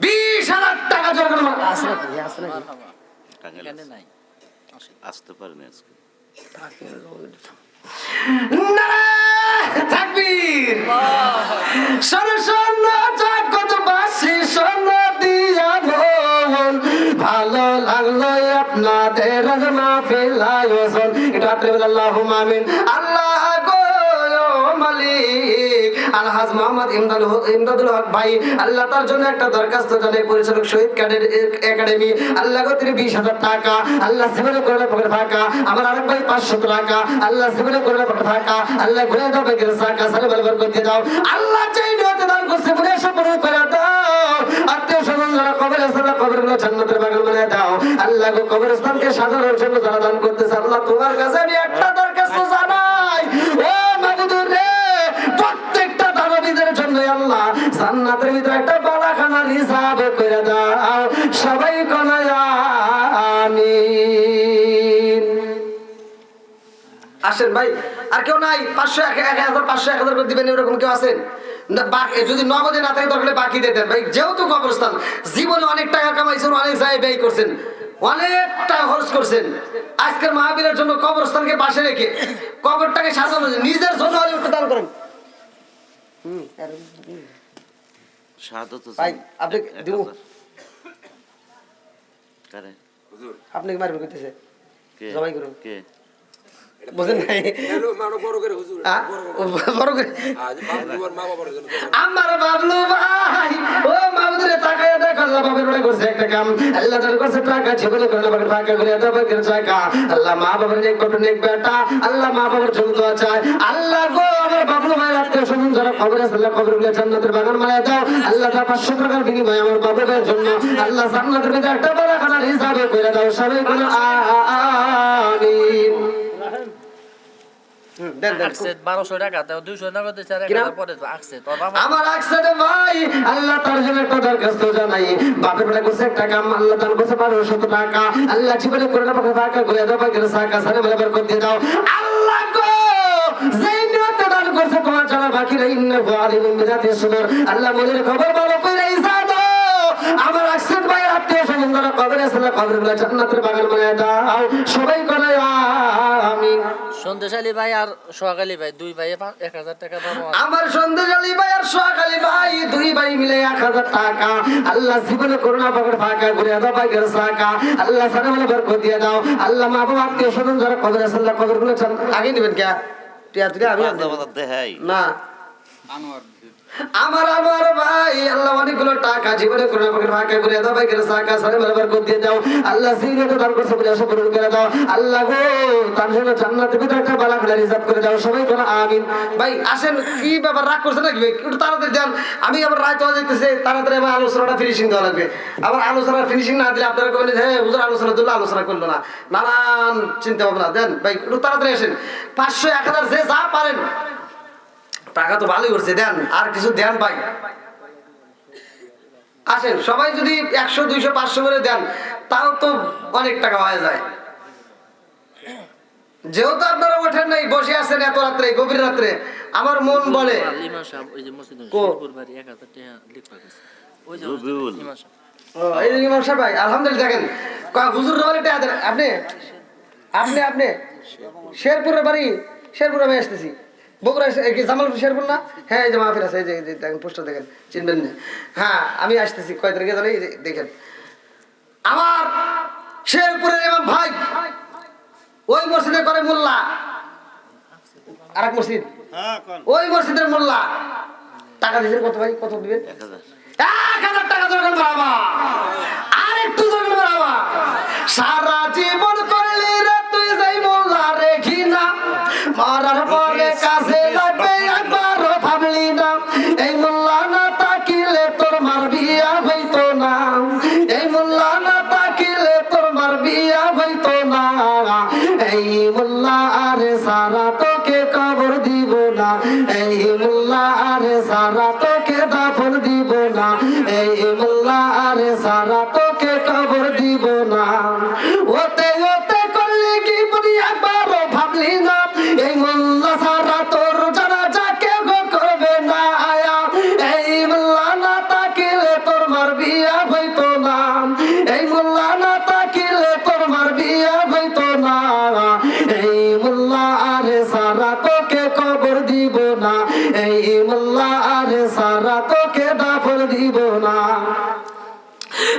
[SPEAKER 1] 20,000 টাকা জরিমানা আছে নাকি? আছে নাকি?
[SPEAKER 2] টাঙ্গাইল
[SPEAKER 5] এখানে নাই
[SPEAKER 2] আসতে পারেনি আজকে।
[SPEAKER 1] নারায়ে তাকবীর। শোনো শোনো জগৎবাসী, শোনো দিয়া ভোন, ভালো লাগলো আপনাদের মাহফিল আয়োজন। এটা আপনি বলেন আল্লাহুম্মা আমিন। আল্লাহ গো মালিক, আলহাজ মোহাম্মদ ইমদাদুল হক ভাই, আল্লাহ তার জন্য একটা দরখাস্ত জানাই পরিচালক শহীদ ক্যাডেট একাডেমি। আল্লাহ গো তিনি 20,000 টাকা, আল্লাহ জীবনে করোনা পকেট ফাঁকা। আমার আরেক ভাই 500 টাকা, আল্লাহ জীবনে করোনা পকেট ফাঁকা। আল্লাহ ঘুরে দাও বেগের সাকা সারে বলবার করতে দাও। আল্লাহ চাই নিয়তে দান করছে বলে এসব পূরণ করে দাও। আত্মীয় স্বজন যারা কবরে আছে তারা কবরগুলো জান্নাতের বাগান বানিয়ে দাও। আল্লাহ গো কবরস্থানকে সাজানোর জন্য যারা দান করতেছে, আল্লাহ তোমার কাছে আমি একটা দরখাস্ত জানাই। ও মাবুদুর রে, প্রত্যেকটা দানবীদের জন্য আল্লাহ জান্নাতের ভিতরে একটা বালাখানার হিসাব করে দাও। সবাই কোনা আমিন। আসেন ভাই, আর কেউ নাই? 500 1000 500 1000 করে দিবেন, এরকম কেউ আছেন? যদি নগদে না থাকে তাহলে বাকি দিয়ে দেন ভাই। যেহেতু কবরস্থান, জীবনে অনেক টাকা কামাইছেন, অনেক জায়গায় ব্যয় করছেন, অনেক টাকা খরচ করছেন। আজকের মাহফিলের জন্য কবরস্থানকে পাশে রেখে কবরটাকে সাজানো, নিজের জন্য হলে একটু দান করেন।
[SPEAKER 2] শাহাদত
[SPEAKER 1] ভাই আপনি দিব,
[SPEAKER 2] কারে
[SPEAKER 3] হুজুর
[SPEAKER 1] আপনি মারবে করতেছে
[SPEAKER 2] কে
[SPEAKER 1] জবাই করুন,
[SPEAKER 2] কে
[SPEAKER 1] বুঝেন নাই?
[SPEAKER 3] এলো মানো বড় করে হুজুর
[SPEAKER 1] বড় করে
[SPEAKER 3] আজ বাবুর মা বাবার জন্য
[SPEAKER 1] আমার বাবলু ভাই, ও মাবুদরে তাকায় দেখ, আল্লাহ বাবার বড় করছে একটা কাম। আল্লাহ তার করছে টাকা জীবনে করে বাবার টাকা করে দাও, বাবার টাকা। আল্লাহ মা বাবার নেক কত নেক বেটা, আল্লাহ মা বাবার জন্য দোয়া চায়। আল্লাহ গো আমার বাবলু ভাই আত্মীয় স্বজন যারা কবরে আছে, আল্লাহ কবরগুলো জান্নাতের বাগান বানায় দাও। আল্লাহ তার 500 টাকার বিনিময়ে আমার বাবু ভাইয়ের জন্য আল্লাহ জান্নাতের ভিতরে একটা বালাখানার হিসাব করে দাও। সবাই বলো আমিন। দেন দেন।
[SPEAKER 5] আকসেট 1200 টাকা, তাও 200 টাকা দিছে, আর 1000 পরে তো আকসেট তোর বাবা
[SPEAKER 1] আমার আকসাদে ভাই, আল্লাহ তার জন্য একটা দরখাস্ত জানাই। বাপের বেলা করছে একটা কাম, আল্লাহ দান করছে 1200 টাকা। আল্লাহ জীবনে করোনা পাকে ফাঁকা করে দাও, বাকি সাকা সারে বলবার করতে দাও। আল্লাহ গো যেই নিয়তে দান করছে তোমার জানা বাকি রে, ইন্নাহু আলিমুম বিযাতিস সুদূর। আল্লাহ মনের খবর ভালো করে ইসাদো। আমার আকসাদ ভাই আত্মীয় স্বজন যারা কবরে আছে, কবরগুলো জান্নাতের বাগান বানায় দাও। সবাই করে আমিন।
[SPEAKER 5] সন্দেশালী ভাই আর সোহাগালী ভাই, দুই ভাই 1000 টাকা পাবো।
[SPEAKER 1] আমার সন্দেশালী ভাই আর সোহাগালী ভাই, দুই ভাই মিলে 1000 টাকা। আল্লাহ জীবনে করোনা পাকের ফাঁকা করে দাও, বাগের সাকা আল্লাহ সারা বলে বরকত দিয়ে দাও। আল্লাহ মা বাবা আত্মীয় স্বজন যারা কবরে আছে, আল্লাহ কবরগুলো আগে নেবেন কে টিয়া তুই আমি
[SPEAKER 2] দেখাই
[SPEAKER 1] না।
[SPEAKER 6] আনোয়ার
[SPEAKER 1] আমার আমার ভাই, আল্লাহ অনেকগুলো টাকা জীবনে করোনা পাকের ফাঁকা করে দাও, বাগের সাকা সারা বলে বরকত দিয়ে দাও। আল্লাহ জিনেতে দান করছে বলে আশা পূরণ করে দাও। আল্লাহ গো তার জন্য জান্নাতের ভিতরে একটা বালাখানা রিজার্ভ করে দাও। সবাই কোনো আমিন। ভাই আসেন, কি ব্যাপার রাগ করছে নাকি ভাই? একটু তাড়াতাড়ি যান, আমি আবার রায় হয়ে যেতেছে, তাড়াতাড়ি আমার আলোচনাটা ফিনিশিং দেওয়া লাগবে। আবার আলোচনার ফিনিশিং না দিলে আপনারা বলেন হ্যাঁ হুজুর আলোচনা দিল, আলোচনা করলো না, নানান চিন্তা ভাবনা। দেন ভাই একটু তাড়াতাড়ি আসেন, 500 1000 যে যা পারেন। টাকা তো ভালোই করছে, দেন আর কিছু দেন ভাই। আসেন সবাই যদি 100 200 500 করে দেন, তাও তো অনেক টাকা হয়ে যায়। যেহেতু আপনারা ওঠেন নাই, বসে আছেন এত রাত্রে, গভীর রাত্রে, আমার মন বলে
[SPEAKER 5] লিমা সাহেব ওই যে মসজিদ
[SPEAKER 1] কো?
[SPEAKER 5] শিরপুর বাড়ি 1000 টাকা লিখা গেছে, ওই যে
[SPEAKER 2] রবিউল।
[SPEAKER 5] লিমা সাহেব।
[SPEAKER 1] এই যে ইমাম সাহেব ভাই, আলহামদুলিল্লাহ দেখেন হুজুর বাড়িটা আপনি আপনি আপনি শেরপুরের বাড়ি, শেরপুরে আমি আসতেছি। বগুড়া কি জামালপুর শেরপুর না? হ্যাঁ এই যে মাহফিল আছে, এই যে পোস্টার দেখেন, চিনবেন না? হ্যাঁ আমি আসতেছি কয় তারিখে জানি, দেখেন আমার শেরপুরের ইমাম ভাই ওই মসজিদে করে মোল্লা, আর এক মসজিদ ওই মসজিদের মোল্লা টাকা দিয়েছেন কত ভাই, কত দিবেন?
[SPEAKER 2] 1000
[SPEAKER 1] 1,000 টাকা দরকার বাবা, আর একটু দরকার বাবা। সারা জীবন করলি রে তুই যাই মোল্লা রে ঘিনা, মরার পরে কাছে লাগবে একবারও ভাবলি না। এই মোল্লা না তাকিলে তোর মার বিয়া হইতো না, এই মোল্লা না তাকিলে তোর মার বিয়া হইতো না। এই মোল্লা আরে সারা তোকে কবর দিব না, এই মোল্লা আরে সারা তোকে দাফন দিব না, এই মোল্লা আরে সারা তোকে কবর দিব না। ওতে ওতে করলি কি বুঝি একবারও ভাবলি না, এই মোল্লা সারা তোর জানাজা কেউ করবে না। আয়া এই মোল্লা না তাকিলে তোর মার বিয়া হইতো না, এই মোল্লা না তাকিলে তোর মার বিয়া হইতো না। এই মোল্লা আরে সারা তোকে কবর দিব না, এই মোল্লা আরে সারা তোকে দাফন দিব না।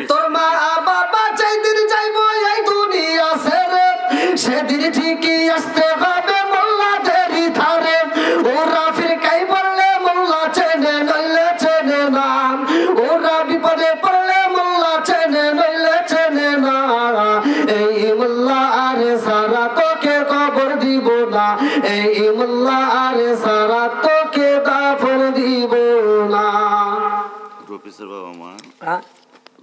[SPEAKER 1] তোর মা বাবা যেদিন যাইবো এই দুনিয়া ছেড়ে, সেদিন ঠিকই আসতে হবে মোল্লাদেরই ধারে। ওরা ফিরকাই বললে মোল্লা চেনে নইলে চেনে না, ওরা বিপদে পড়লে মোল্লা চেনে নইলে চেনে না। এই মোল্লা আরে সারা তোকে কবর দিব না, এই মোল্লা আরে সারা তোকে দাফন দিব না।
[SPEAKER 2] রফিসের বাবা মা,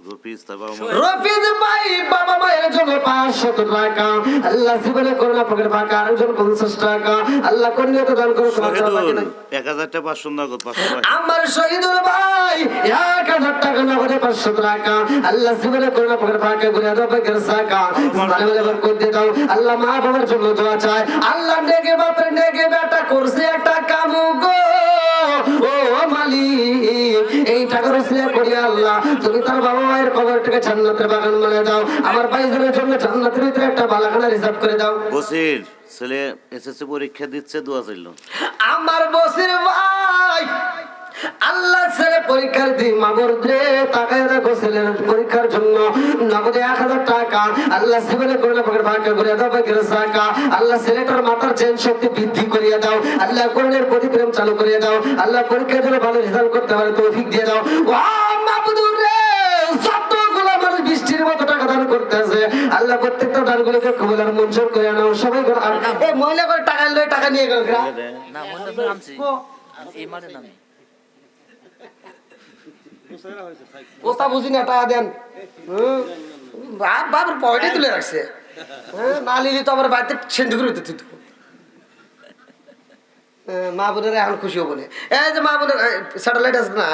[SPEAKER 2] রফিস তার বাবা মা,
[SPEAKER 1] রফিজ ভাই বাবা মায়ের জন্য 500 টাকা, আল্লাহ জীবনে করোনা পকেট ফাঁকা, আরেকজন 50 টাকা, আল্লাহ কন্যাতে দান করে তোমার জন্য বাকি নাই।
[SPEAKER 2] 1000 টাকা 500 নগদ 500 টাকা।
[SPEAKER 1] আমার শহীদুল ভাই 1000 টাকা নগদে 500 টাকা, আল্লাহ জীবনে করোনা পকেট ফাঁকা ঘুরে দাও পকেট সাকা, মানে বলে বরকত দিয়ে দাও। আল্লাহ মা বাবার জন্য দোয়া চায়, আল্লাহ নেগে বাপের নেগে বেটা করছে একটা কাম গো ও মালিক, এই টাকার উসিলা করি আল্লাহ তুমি তার বাবা মায়ের কবরটাকে জান্নাতের বাগান বানিয়ে দাও, আমার ভাইদের জন্য জান্নাতের ভিতরে একটা বালাখানা রিজার্ভ করে দাও।
[SPEAKER 2] বসির ছেলে এসএসসি পরীক্ষা দিচ্ছে, দোয়া চাইল।
[SPEAKER 1] আমার বসির ভাই আল্লাহ ছেলে পরীক্ষার দিন মাবর রে টাকায় রাখো ছেলের পরীক্ষার জন্য নগদে 1000 টাকা, আল্লাহ জীবনে করোনা পকেট ফাঁকা করে দাও পকেট সাকা, আল্লাহ ছেলেটার মাথার চেন শক্তি বৃদ্ধি করিয়ে দাও, আল্লাহ কোরআনের প্রতি প্রেম চালু করিয়ে দাও, আল্লাহ পরীক্ষার জন্য ভালো রেজাল্ট করতে পারে তৌফিক দিয়ে দাও। ও মাবুদুর রে যতগুলো মানুষ বৃষ্টির মতো টাকা দান করতেছে, আল্লাহ প্রত্যেকটা দানগুলোকে কবুল আর মঞ্জুর করে নাও সবাই করে। এই মহিলা করে টাকা লয়ে টাকা নিয়ে গেল
[SPEAKER 5] না মনে তো আনছি এই মারে নামে
[SPEAKER 1] কথা বুঝি না টাকা দেন, বাপ বাপের পয়টা তুলে রাখছে, না নিলি তো আমার বাড়িতে সেন্দুকের হইতে তুই মা বোনেরা এখন খুশি হবো না। এই যে মা বোনের স্যাটেলাইট আছে না,